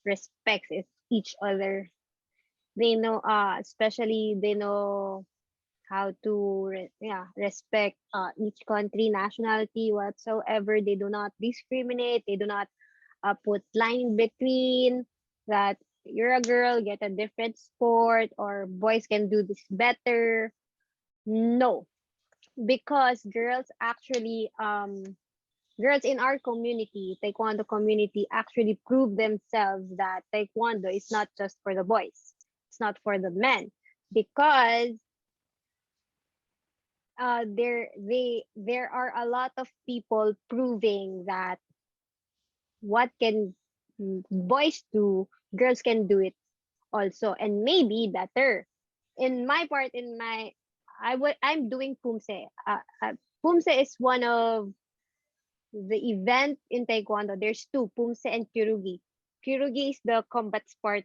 respects each other. They know, especially they know how to respect each country, nationality, whatsoever. They do not discriminate. They do not put line in between that you're a girl, get a different sport, or boys can do this better. No, because girls in our community, Taekwondo community, actually prove themselves that Taekwondo is not just for the boys. It's not for the men. Because there are a lot of people proving that what can boys do, girls can do it also, and maybe better. In my part, I'm doing Pumse. Pumse is one of the event in Taekwondo. There's two, Pumse and Kyurugi. Kyurugi is the combat part.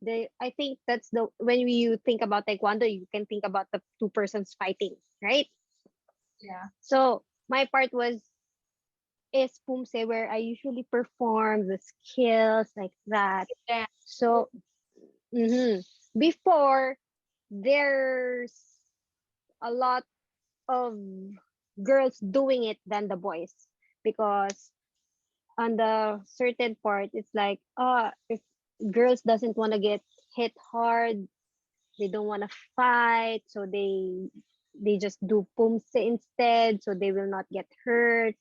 I think that's the when you think about Taekwondo, you can think about the two persons fighting, right? Yeah. So my part is Pumse, where I usually perform the skills like that. Yeah. So before, there's a lot of girls doing it than the boys, because on the certain part it's like, if girls doesn't want to get hit hard, they don't want to fight, so they just do pumse instead, so they will not get hurt.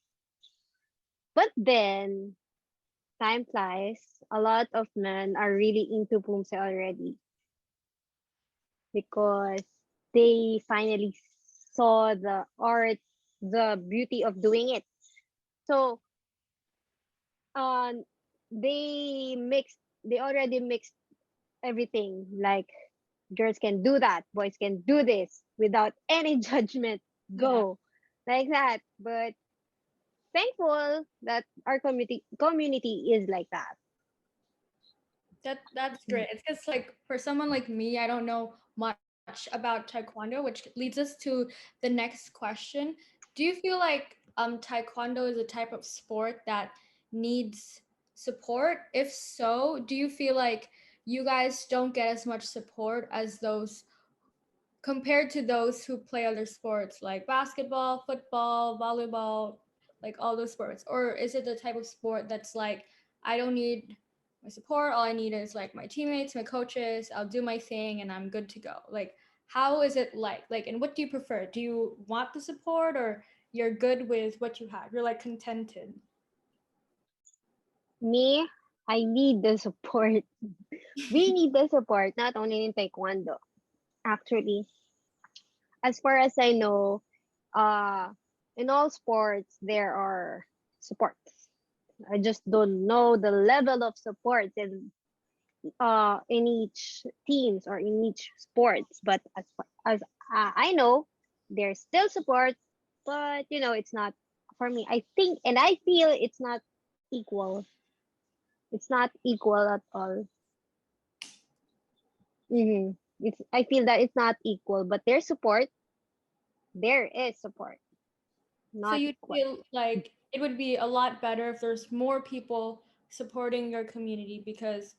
But then time flies, a lot of men are really into pumse already, because they finally saw the art, the beauty of doing it. So um they already mixed everything, like girls can do that, boys can do this without any judgment, Yeah. go like that. But thankful that our community is like that. That's great. It's just like for someone like me, I don't know much about taekwondo, which leads us to the next question. Do you feel like taekwondo is a type of sport that needs support? If so, do you feel like you guys don't get as much support as those compared to those who play other sports like basketball, football, volleyball, like all those sports? Or is it the type of sport that's like, I don't need my support, all I need is like my teammates, my coaches, I'll do my thing and I'm good to go? Like, how is it like, and what do you prefer? Do you want the support, or you're good with what you have? You're like contented. Me, I need the support. We need the support, not only in Taekwondo. Actually, as far as I know, uh, in all sports, there are supports. I just don't know the level of support in each teams or in each sports. But as I know, there's still support, but it's not for me. I think and I feel it's not equal. It's not equal at all. Mm-hmm. It's I feel that it's not equal, but there's support. There is support, So not you equal. feel like it would be a lot better if there's more people supporting your community, because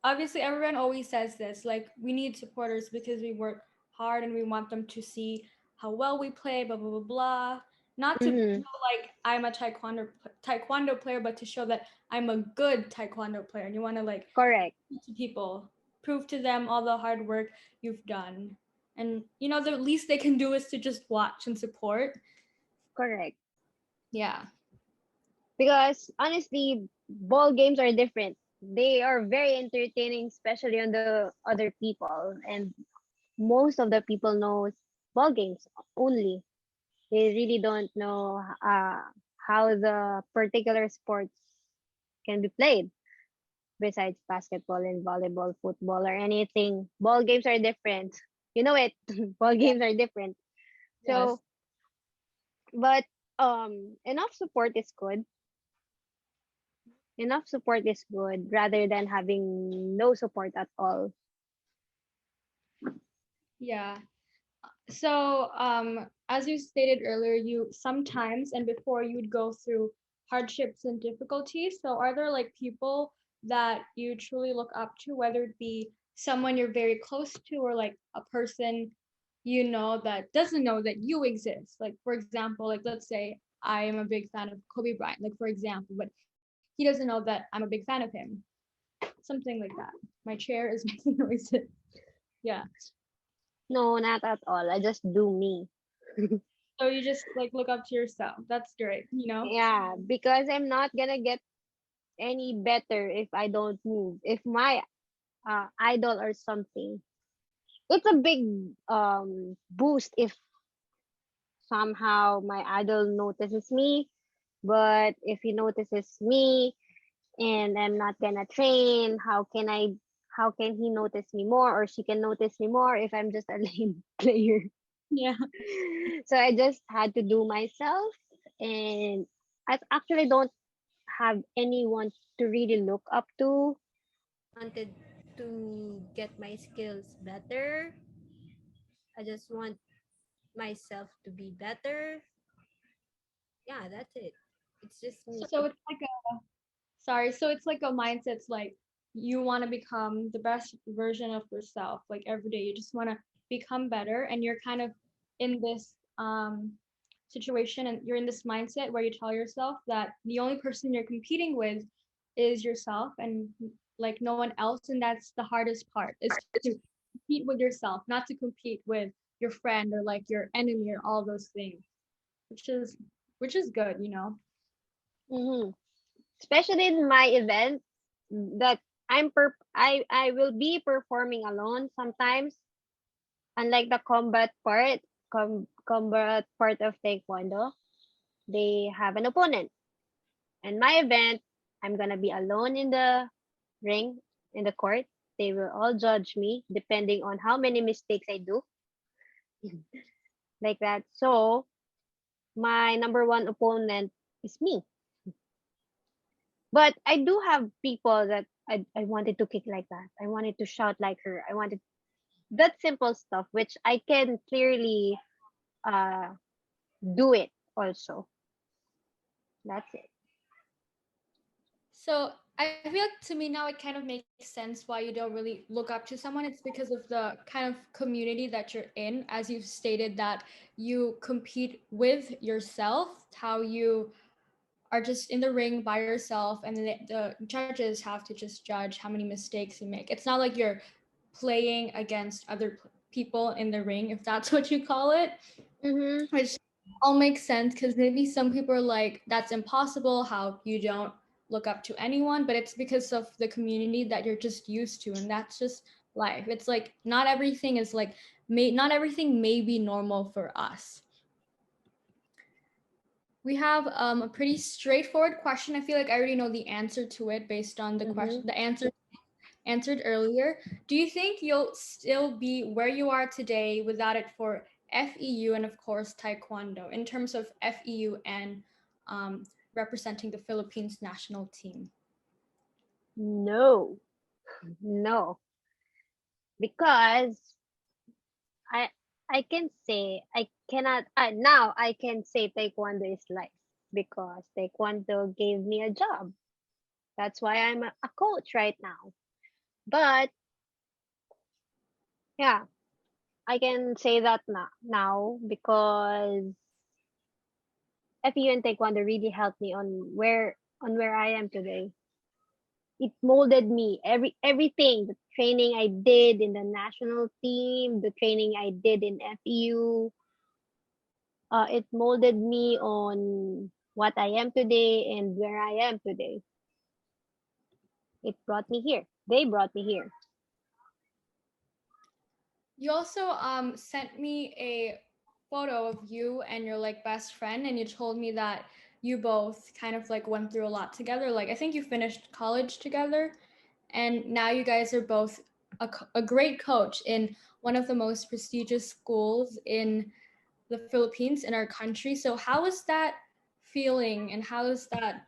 obviously everyone always says this, like we need supporters because we work hard and we want them to see how well we play, blah blah blah blah. Not to Mm-hmm. show like I'm a taekwondo player, but to show that I'm a good taekwondo player, and you want to like Correct. prove to people, prove to them all the hard work you've done. And the least they can do is to just watch and support. Correct. Yeah. Because honestly, ball games are different. They are very entertaining, especially on the other people. And most of the people knows ball games only. They really don't know how the particular sports can be played besides basketball and volleyball, football, or anything. Ball games are different. You know it. Ball Yeah. games are different. Yes. So, but enough support is good. Enough support is good rather than having no support at all. Yeah. So, as you stated earlier, you sometimes and before you'd go through hardships and difficulties. So, are there like people that you truly look up to, whether it be someone you're very close to, or like a person that doesn't know that you exist? Like, for example, like let's say I am a big fan of Kobe Bryant, like for example, but he doesn't know that I'm a big fan of him. Something like that. My chair is making noises. Yeah. No, not at all. I just do me. So you just like look up to yourself. That's great. Yeah, because I'm not gonna get any better if I don't move. If my idol or something, it's a big boost if somehow my idol notices me. But if he notices me and I'm not gonna train, how can he notice me more or she can notice me more if I'm just a lame player? Yeah. So I just had to do myself, and I actually don't have anyone to really look up to. Wanted to get my skills better. I just want myself to be better. Yeah, that's it. It's just me. So it's like so it's like a mindset. It's like you want to become the best version of yourself. Like every day, you just want to become better, and you're kind of in this situation, and you're in this mindset where you tell yourself that the only person you're competing with is yourself, and like no one else. And that's the hardest part, is to compete with yourself, not to compete with your friend or like your enemy or all those things, which is good. Mm-hmm. Especially in my event that I will be performing alone sometimes. Unlike the combat part of Taekwondo, they have an opponent. And my event, I'm gonna be alone in the ring, in the court. They will all judge me depending on how many mistakes I do, like that. So my number one opponent is me. But I do have people that I wanted to kick like that. I wanted to shout like her. I wanted that simple stuff, which I can clearly uh do it also. That's it. So I feel like to me now it kind of makes sense why you don't really look up to someone. It's because of the kind of community that you're in, as you've stated that you compete with yourself, how you are just in the ring by yourself, and then the judges have to just judge how many mistakes you make. It's not like you're playing against other people in the ring, if that's what you call it, Mm-hmm. which all makes sense because maybe some people are like, that's impossible, how you don't look up to anyone, but it's because of the community that you're just used to, and that's just life. It's like not everything is like not everything may be normal for us. We have a pretty straightforward question. I feel like I already know the answer to it based on the Mm-hmm. question, the answer answered earlier. Do you think you'll still be where you are today without it for FEU and, of course, Taekwondo in terms of FEU and um, representing the Philippines national team? No, no, because I I can say I cannot now I can say Taekwondo is life because Taekwondo gave me a job. That's why I'm a coach right now. But yeah, I can say that now because FEU and Taekwondo really helped me on where I am today. It molded me. Everything, the training I did in the national team, the training I did in FEU, it molded me on what I am today and where I am today. It brought me here. They brought me here. You also sent me a photo of you and your like best friend, and you told me that you both kind of like went through a lot together. Like I think you finished college together, and now you guys are both a great coach in one of the most prestigious schools in the Philippines in our country. So how is that feeling, and how is that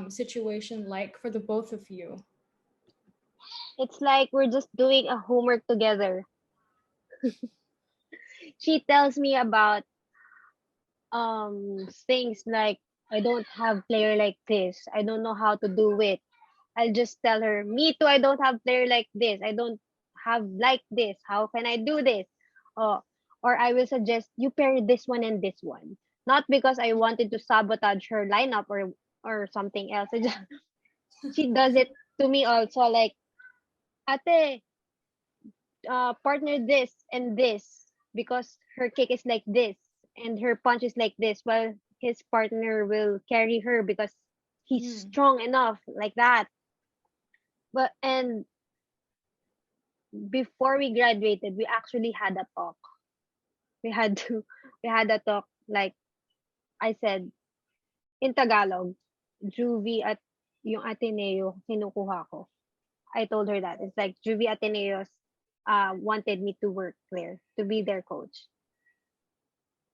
situation like for the both of you? It's like we're just doing a homework together. She tells me about things like I don't have player like this. I don't know how to do it. I'll just tell her, me too, I don't have player like this. I don't have like this. How can I do this? Oh, or I will suggest you pair this one and this one. Not because I wanted to sabotage her lineup or something else. She does it to me also like, ate, partner this and this because her kick is like this and her punch is like this while his partner will carry her because he's Mm. strong enough like that. But and before we graduated, we actually had a talk. We had to we had a talk like I said in Tagalog, Juvie at yung Ateneo kinukuha ko. I told her that. It's like Juvie Ateneos wanted me to work there, to be their coach.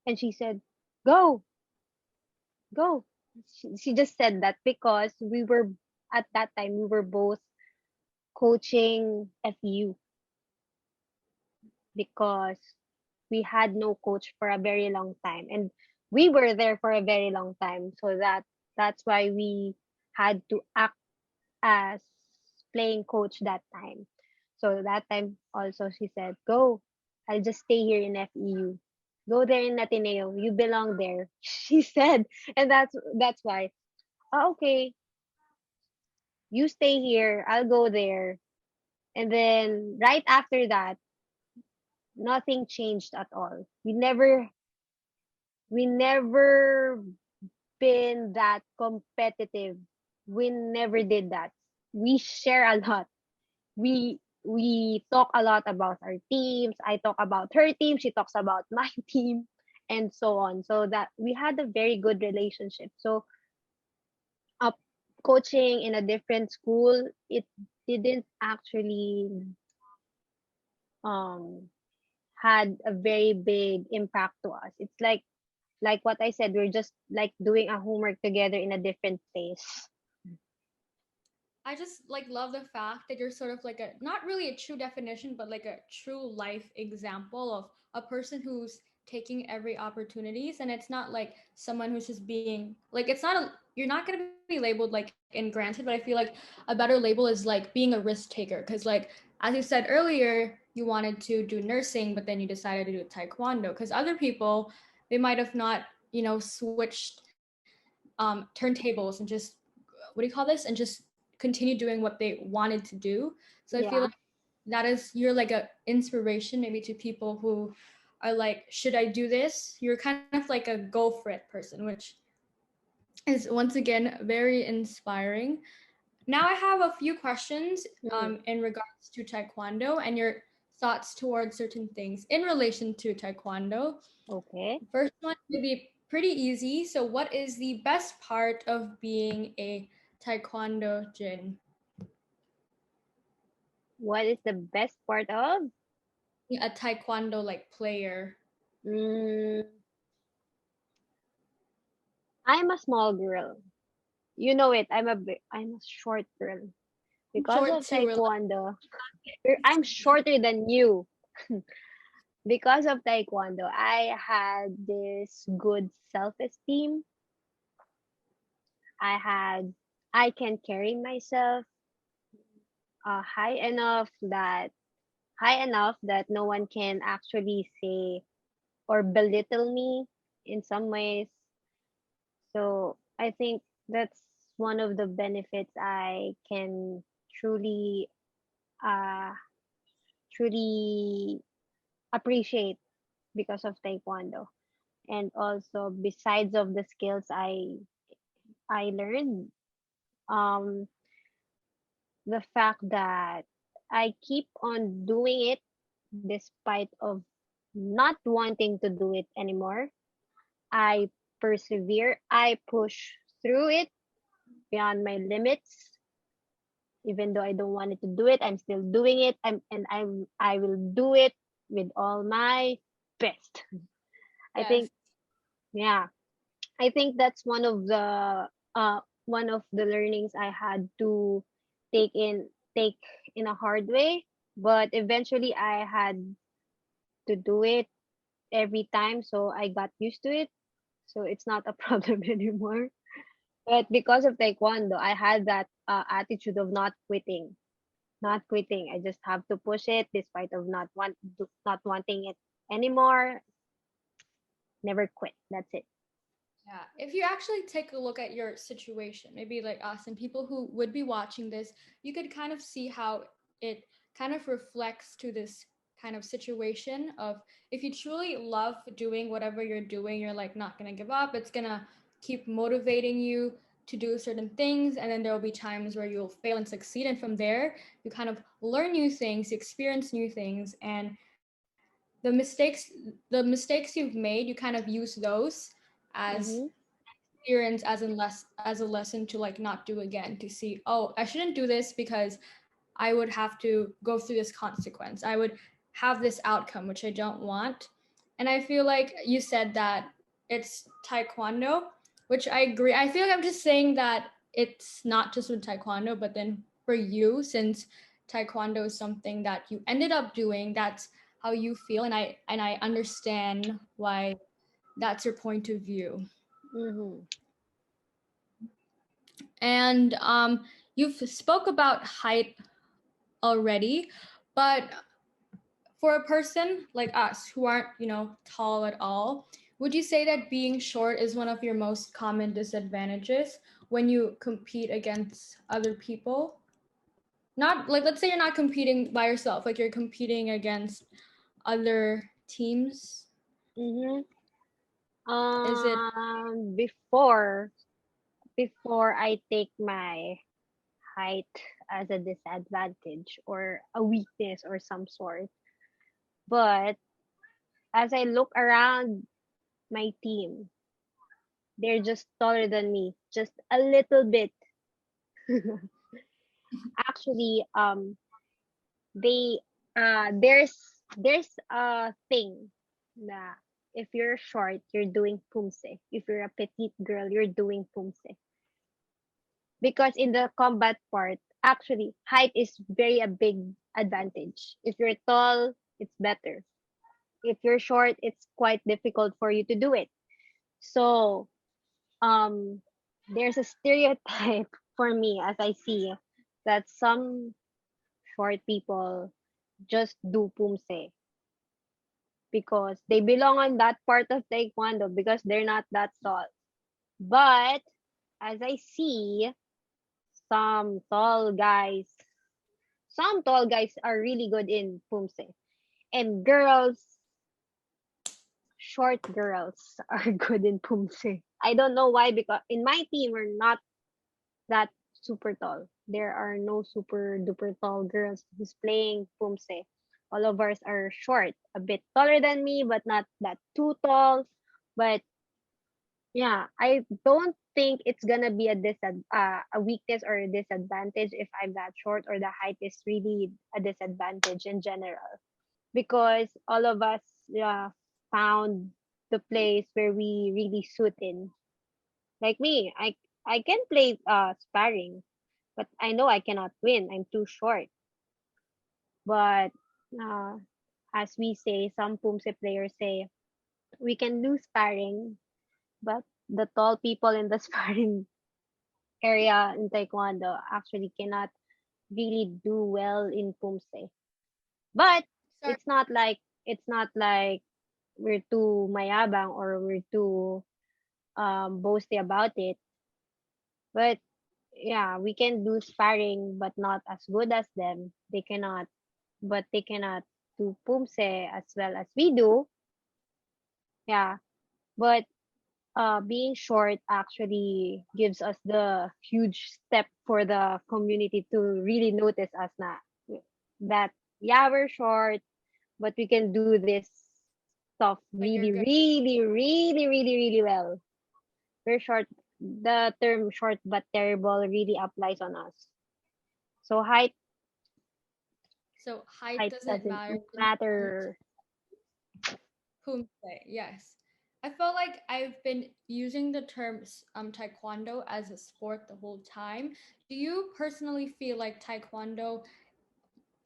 And she said, "Go, go." She just said that because we were at that time we were both coaching FU because we had no coach for a very long time and we were there for a very long time, so that's why we had to act as playing coach that time. So that time also she said, "Go, I'll just stay here in FEU. Go there in Ateneo, you belong there." She said. And that's why, okay, you stay here, I'll go there. And then right after that, nothing changed at all. We never been that competitive. We never did that. We share a lot. We talk a lot about our teams. I talk about her team, she talks about my team, and so on. So that we had a very good relationship. So up coaching in a different school, it didn't actually um had a very big impact to us. It's like what I said, we're just like doing a homework together in a different place. I just like love the fact that you're sort of like a not really a true definition, but like a true life example of a person who's taking every opportunities, and it's not like someone who's just being like it's not a you're not going to be labeled like in granted, but I feel like a better label is like being a risk taker because like as you said earlier, you wanted to do nursing, but then you decided to do taekwondo because other people they might have not switched turntables and just what do you call this and just continue doing what they wanted to do. So I feel like Yeah. that is you're like a inspiration maybe to people who are like, should I do this? You're kind of like a go for it person, which is once again very inspiring. Now I have a few questions Mm, in regards to Taekwondo and your thoughts towards certain things in relation to Taekwondo. okay. First one will be pretty easy. So, what is the best part of being a Taekwondo Jin? What is the best part of? A Taekwondo like player. Mm, I'm a small girl. You know it. I'm a short girl. Because Short of to relax. Taekwondo, I'm shorter than you. Because of Taekwondo, I had this good self-esteem. I had I can carry myself high enough that no one can actually say or belittle me in some ways. So I think that's one of the benefits I can truly uh truly appreciate because of Taekwondo. And also besides of the skills I learned, um the fact that I keep on doing it despite of not wanting to do it anymore. I persevere, I push through it beyond my limits. Even though I don't want it to do it, I'm still doing it. I will do it with all my best. I Yes. think yeah, I think that's one of the learnings I had to take in a hard way, but eventually I had to do it every time, so I got used to it. So it's not a problem anymore. But because of Taekwondo, I had that attitude of not quitting, not quitting. I just have to push it despite of not wanting it anymore. Never quit. That's it. Yeah. If you actually take a look at your situation, maybe like us and people who would be watching this, you could kind of see how it kind of reflects to this kind of situation of if you truly love doing whatever you're doing, you're like not going to give up. It's going to keep motivating you to do certain things. And then there will be times where you'll fail and succeed. And from there, you kind of learn new things, experience new things. And the mistakes you've made, you kind of use those as Mm-hmm. experience as a lesson to like not do again, to see, oh, I shouldn't do this because I would have to go through this consequence, I would have this outcome which I don't want. And I feel like you said that it's Taekwondo, which I agree. I feel like I'm just saying that it's not just with Taekwondo, but then for you, since Taekwondo is something that you ended up doing, that's how you feel, and I understand why that's your point of view. Mm-hmm. And you've spoke about height already, but for a person like us who aren't, tall at all, would you say that being short is one of your most common disadvantages when you compete against other people? Not like, let's say you're not competing by yourself, like you're competing against other teams. Mm-hmm. Is it Before I take my height as a disadvantage or a weakness or some sort. But as I look around my team, they're just taller than me, just a little bit. Actually, they there's a thing that if you're short, you're doing pumse. If you're a petite girl, you're doing pumse. Because in the combat part, actually, height is very a big advantage. If you're tall, it's better. If you're short, it's quite difficult for you to do it. So, um, there's a stereotype for me as I see that some short people just do pumse because they belong on that part of taekwondo because they're not that tall. But as I see some tall guys some tall guys are really good in pumse, and girls, short girls are good in pumse. I don't know why, because in my team we're not that super tall. There are no super duper tall girls who's playing pumse. All of us are short, a bit taller than me, but not that too tall. But yeah, I don't think it's gonna be a weakness or a disadvantage if I'm that short, or the height is really a disadvantage in general, because all of us found the place where we really suit in. Like me, I can play sparring, but I know I cannot win. I'm too short. But uh, as we say, some Pumse players say we can do sparring, but the tall people in the sparring area in Taekwondo actually cannot really do well in Pumse. But Sorry. it's not like we're too mayabang or we're too boasty about it. But yeah, we can do sparring, but not as good as them. They cannot do pumse as well as we do. Yeah, but being short actually gives us the huge step for the community to really notice us na that yeah, we're short, but we can do this stuff But really, you're good. really, really, really, really well. We're short. The term short but terrible really applies on us. So So height height doesn't doesn't matter in matter. Pumse, yes. I felt like I've been using the term taekwondo as a sport the whole time. Do you personally feel like taekwondo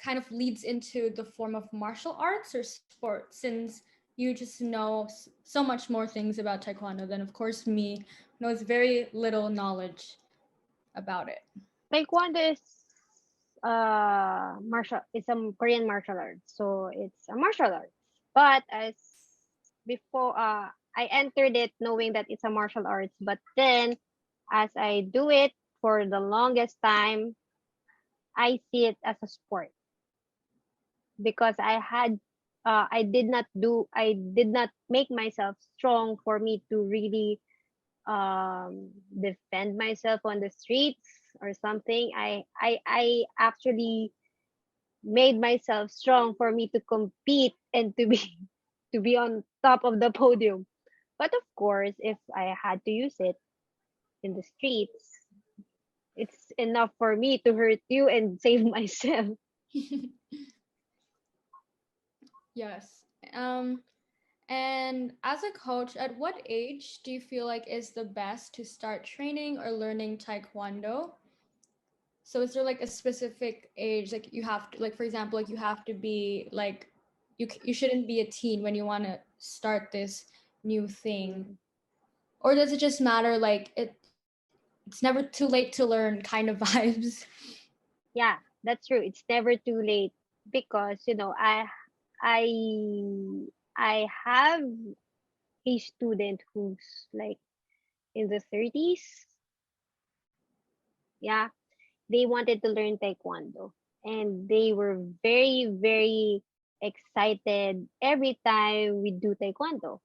kind of leads into the form of martial arts or sport, since you just know so much more things about taekwondo than, of course, me knows very little knowledge about it? Taekwondo is martial. It's a Korean martial art, so it's a martial art. But as before, I entered it knowing that it's a martial arts. But then, as I do it for the longest time, I see it as a sport, because I did not make myself strong for me to really defend myself on the streets or something. I actually made myself strong for me to compete and to be to be on top of the podium. But of course, if I had to use it in the streets, it's enough for me to hurt you and save myself. Yes. And as a coach, at what age do you feel like is the best to start training or learning taekwondo? So is there like a specific age, like you have to, like for example, like you have to be like you shouldn't be a teen when you want to start this new thing, Mm. or does it just matter, like it's never too late to learn kind of vibes? Yeah, that's true. It's never too late, because I I have a student who's like in the 30s. Yeah, they wanted to learn taekwondo, and they were very, very excited every time we do taekwondo.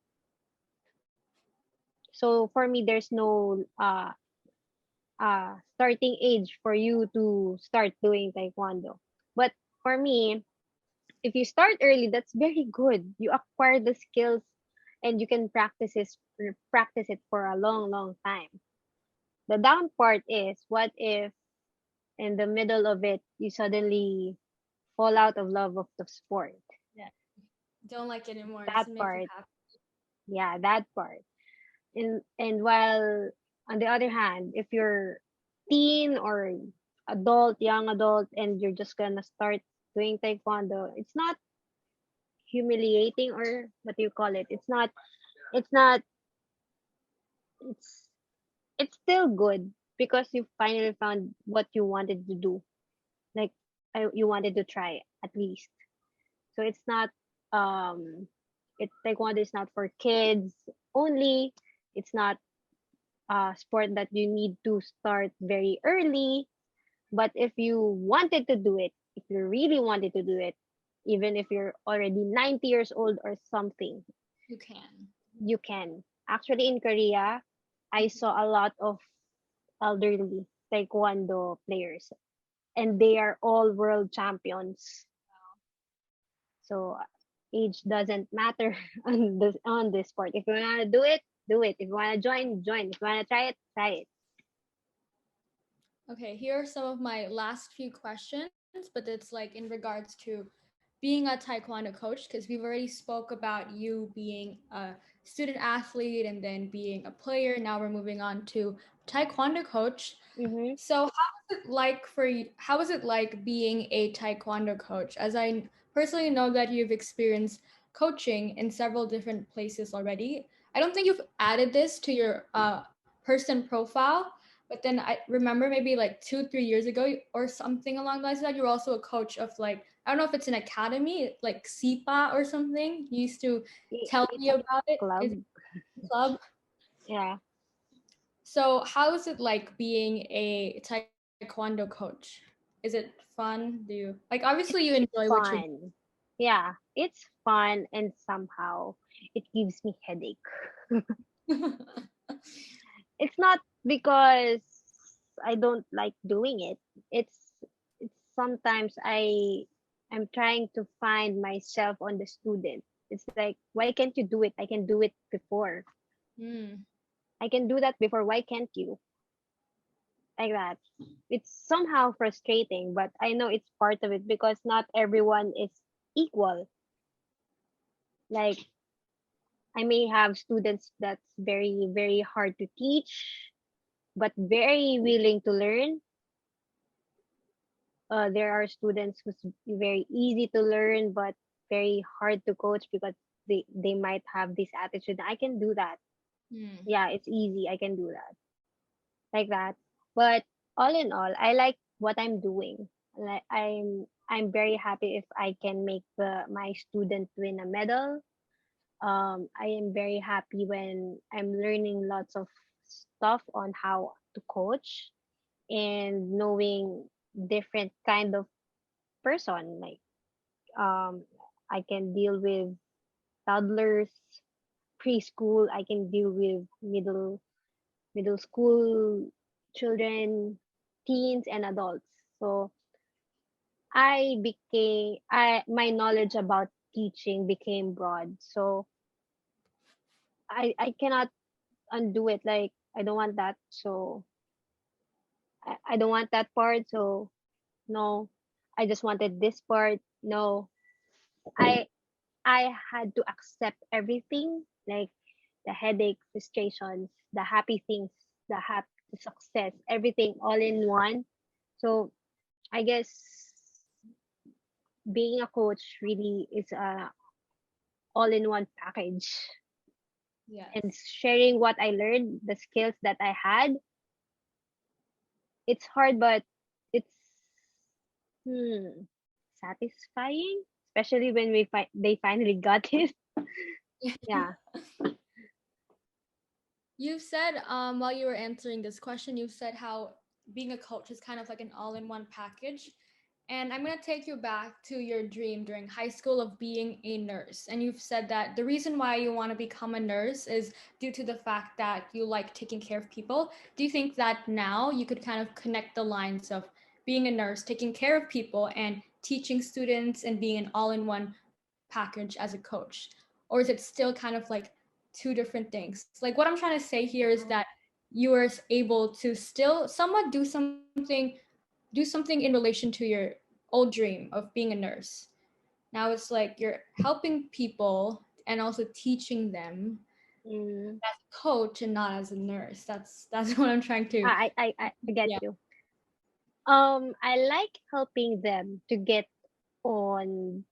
So for me, there's no starting age for you to start doing taekwondo. But for me, if you start early, that's very good. You acquire the skills, and you can practice it for a long, long time. The down part is, what if in the middle of it you suddenly fall out of love of the sport? Yeah, don't like it anymore, it That doesn't make you part, happy. yeah, that part. And while on the other hand, if you're teen or adult, young adult, and you're just gonna start doing taekwondo, it's not humiliating, or what do you call it? It's not it's it's still good, because you finally found what you wanted to do. Like, you wanted to try at least. So it's not taekwondo is not for kids only. It's not a sport that you need to start very early. But if you wanted to do it, if you really wanted to do it, even if you're already 90 years old or something, You can. you can. Actually, in Korea, I saw a lot of elderly Taekwondo players, and they are all world champions. So age doesn't matter on this sport. If you wanna do it, do it. If you wanna join, join. If you wanna try it, try it. Okay, here are some of my last few questions, but it's like in regards to being a taekwondo coach, because we've already spoke about you being a student athlete and then being a player. Now we're moving on to taekwondo coach. Mm-hmm. So how is it like for you? How is it like being a taekwondo coach? As I personally know that you've experienced coaching in several different places already. I don't think you've added this to your person profile, but then I remember maybe like 2, 3 years ago or something along those lines that you were also a coach of like I don't know if it's an academy like SIPA or something. You used to tell It's me a about it. Is club. it a club? Yeah, So how is it like being a taekwondo coach? Is it fun? Do you like obviously you it's enjoy what you're fun. Yeah, it's fun, and somehow it gives me headache. doing? It's not because I don't like doing it. It's sometimes I'm trying to find myself on the student. It's like, why can't you do it? I can do it before. Mm, I can do that before. Why can't you? Like that. It's somehow frustrating, but I know it's part of it because not everyone is equal. Like, I may have students that's very, very hard to teach, but very willing to learn. There are students who's very easy to learn, but very hard to coach because they might have this attitude. I can do that. mm, Yeah, it's easy. I can do that. Like that. But all in all, I like what I'm doing. Like I'm very happy if I can make my student win a medal. I am very happy when I'm learning lots of stuff on how to coach and knowing different kind of person. Like I can deal with toddlers, preschool. I can deal with middle school children, teens, and adults. So I my knowledge about teaching became broad. So I cannot undo it. Like I don't want that. So I don't want that part. So no, I just wanted this part. No, I I had to accept everything, like the headache, frustrations, the happy things, the success, everything all in one. So I guess being a coach really is a all in one package. And yes. sharing what I learned, the skills that I had, it's hard, but it's hmm, satisfying, especially when they finally got it. Yeah. You said while you were answering this question, you said how being a coach is kind of like an all-in-one package. And I'm going to take you back to your dream during high school of being a nurse. And you've said that the reason why you want to become a nurse is due to the fact that you like taking care of people. Do you think that now you could kind of connect the lines of being a nurse, taking care of people, and teaching students and being an all in one package as a coach? Or is it still kind of like two different things? Like what I'm trying to say here is that you are able to still somewhat do something in relation to your old dream of being a nurse. Now it's like you're helping people and also teaching them Mm. as a coach and not as a nurse. That's what I'm trying to. I get Yeah. you. I like helping them on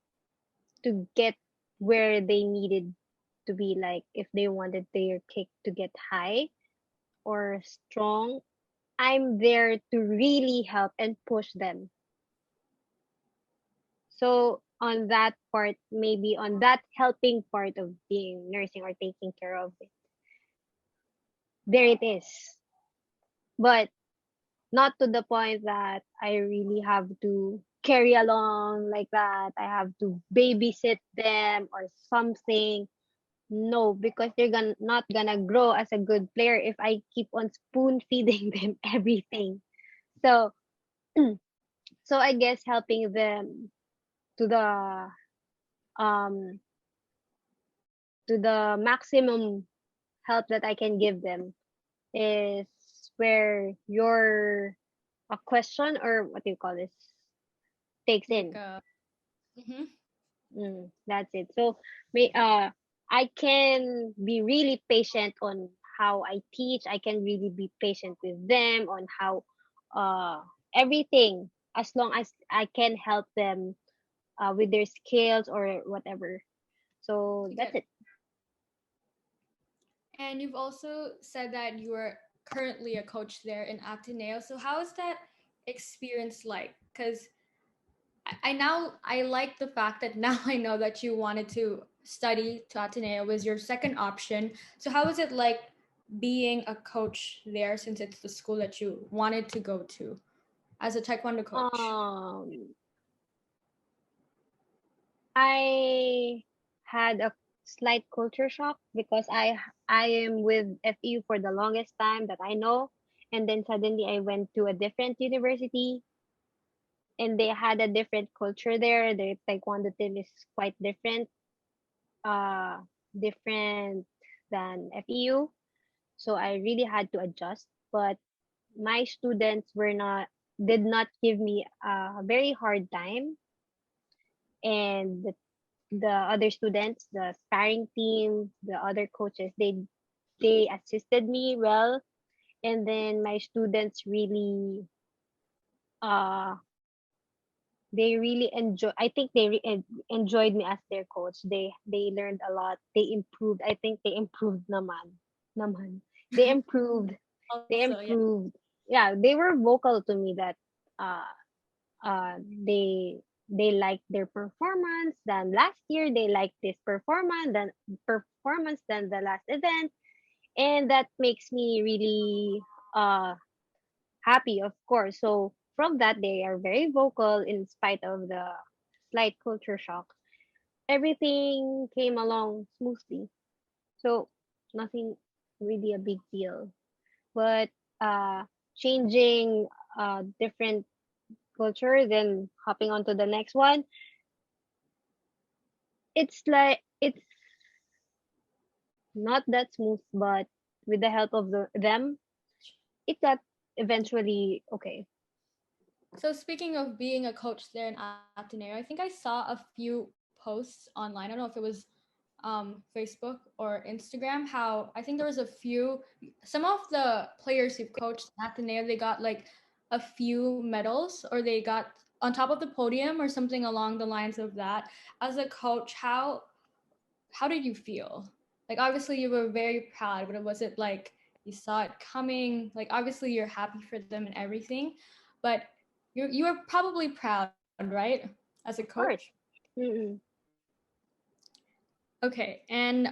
to get where they needed to be, like if they wanted their kick to get high or strong. I'm there to really help and push them. So on that part, maybe on that helping part of being nursing or taking care of it, there it is. But not to the point that I really have to carry along like that. I have to babysit them or something. No, because they're not gonna grow as a good player if I keep on spoon feeding them everything. So, so I guess helping them to the um maximum help that I can give them is where your a question, or what do you call this, takes Like in. mhm. That's it. So I can be really patient on how I teach. I can really be patient with them on how uh everything, as long as I can help them with their skills or whatever. So To that's get. it. And you've also said that you are currently a coach there in Ateneo. So how is that experience like? Because I like the fact that now I know that you wanted to study to Ateneo was your second option. So how is it like being a coach there, since it's the school that you wanted to go to as a Taekwondo coach? Um I had a slight culture shock because I am with FEU for the longest time that I know, and then suddenly I went to a different university and they had a different culture there. Their taekwondo team is quite different, uh, different than FEU. So I really had to adjust. But my students did not give me a very hard time, and the other students, the sparring team, the other coaches, they assisted me well, and then my students really uh they really enjoy I think they enjoyed me as their coach. They learned a lot. They improved. I think they improved naman. They improved. Also, They yeah. improved. Yeah, they were vocal to me that uh they liked their performance than last year. They liked this performance than the last event, and that makes me really happy, of course. So from that, they are very vocal in spite of the slight culture shock. Everything came along smoothly. So nothing really a big deal. But uh, changing different culture, then hopping on to the next one, it's not that smooth, but with the help of them, it got eventually okay. So speaking of being a coach there in Ateneo, I think I saw a few posts online. I don't know if it was Facebook or Instagram. How I think there was a few, some of the players who've coached Ateneo, they got like a few medals, or they got on top of the podium or something along the lines of that. As a coach, how did you feel? Like obviously you were very proud, but was it like you saw it coming? Like obviously you're happy for them and everything, but you were probably proud, right? As a Of coach? course. Mm-mm. Okay. And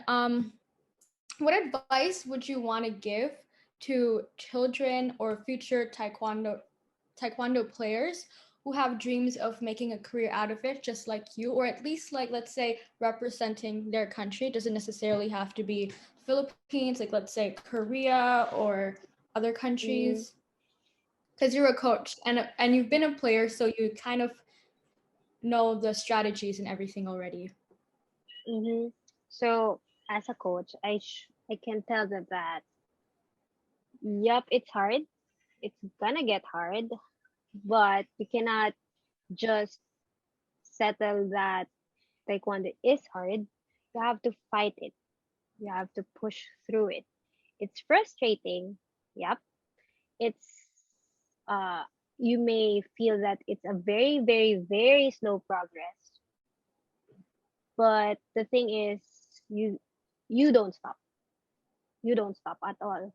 what advice would you want to give to children or future taekwondo players who have dreams of making a career out of it, just like you, or at least like let's say representing their country? It doesn't necessarily have to be Philippines, like let's say Korea or other Mm-hmm. countries, because you're a coach and you've been a player, so you kind of know the strategies and everything already. Mm-hmm. So as a coach, I can tell them that yup, it's hard. It's gonna get hard, but you cannot just settle that taekwondo is hard. You have to fight it. You have to push through it. It's frustrating. Yep. It's uh you may feel that it's a very, very, very slow progress. But the thing is you you don't stop. You don't stop at all.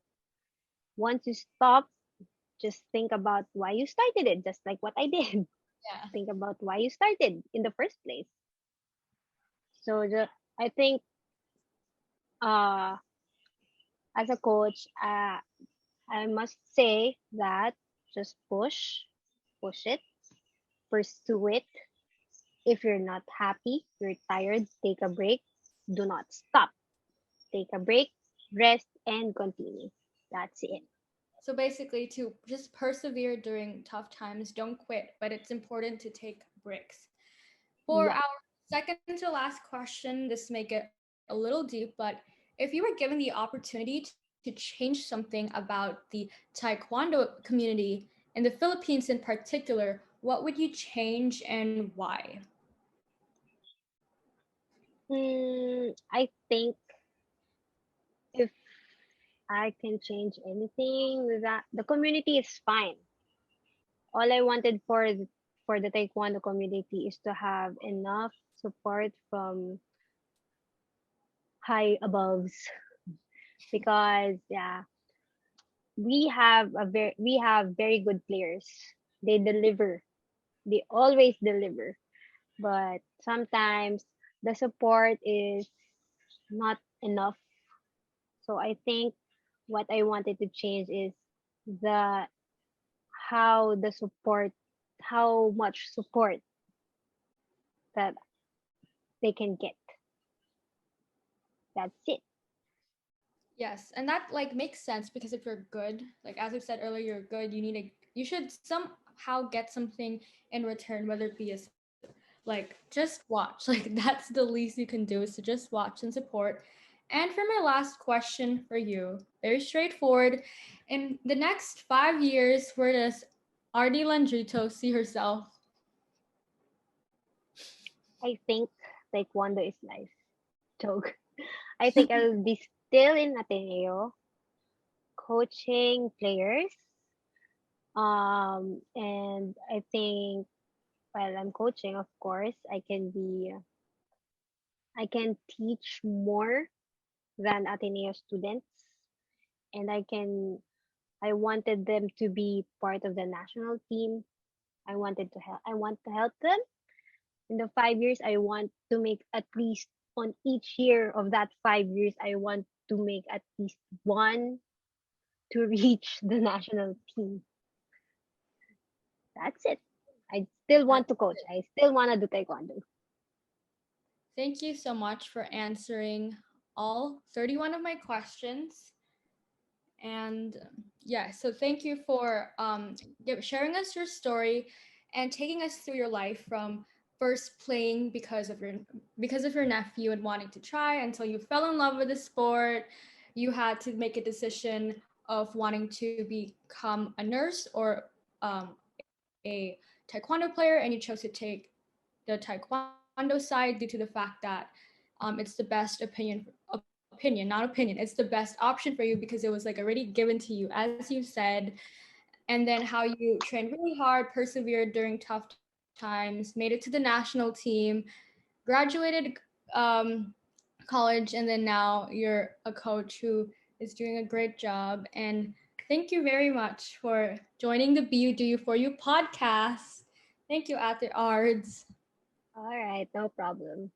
Once you stop, just think about why you started it, just like what I did. Yeah. Think about why you started in the first place. So I think uh as a coach, I must say that Just push it, pursue it. If you're not happy, you're tired, take a break. Do not stop. Take a break, rest, and continue. That's it. So basically, to just persevere during tough times, don't quit, but it's important to take breaks. For Yep. our second to last question, this may get a little deep, but if you were given the opportunity to change something about the Taekwondo community in the Philippines in particular, what would you change and why? I think if I can change anything, that the community is fine. All I wanted for the Taekwondo community is to have enough support from high aboves, because yeah, we have very good players. They deliver. They always deliver. But sometimes the support is not enough. So I think what I wanted to change is the how the support how much support that they can get. That's it. Yes, and that like makes sense because if you're good, like as I said earlier, you're good, you should somehow get something in return, whether it be a like just watch. Like that's the least you can do is to just watch and support. And for my last question for you, very straightforward. In the next 5 years, where does Ardee Landrito see herself? I think Taekwondo is life. Joke. I think I'll be still in Ateneo coaching players. And I think while I'm coaching, of course, I can teach more than Ateneo students, and I wanted them to be part of the national team. I want to help them. In the 5 years, I want to make at least on each year of that 5 years, I want to make at least one to reach the national team. That's it. I still want to coach. I still want to do taekwondo. Thank you so much for answering all 31 of my questions. And yeah, so thank you for sharing us your story and taking us through your life from first playing because of your nephew and wanting to try until you fell in love with the sport. You had to make a decision of wanting to become a nurse or a taekwondo player, and you chose to take the taekwondo side due to the fact that it's the best opinion, not opinion. It's the best option for you because it was like already given to you, as you said. And then how you trained really hard, persevered during tough times, made it to the national team, graduated college, and then now you're a coach who is doing a great job. And thank you very much for joining the BEUDOU4U podcast. Thank you, Ate Ards. All right, no problem.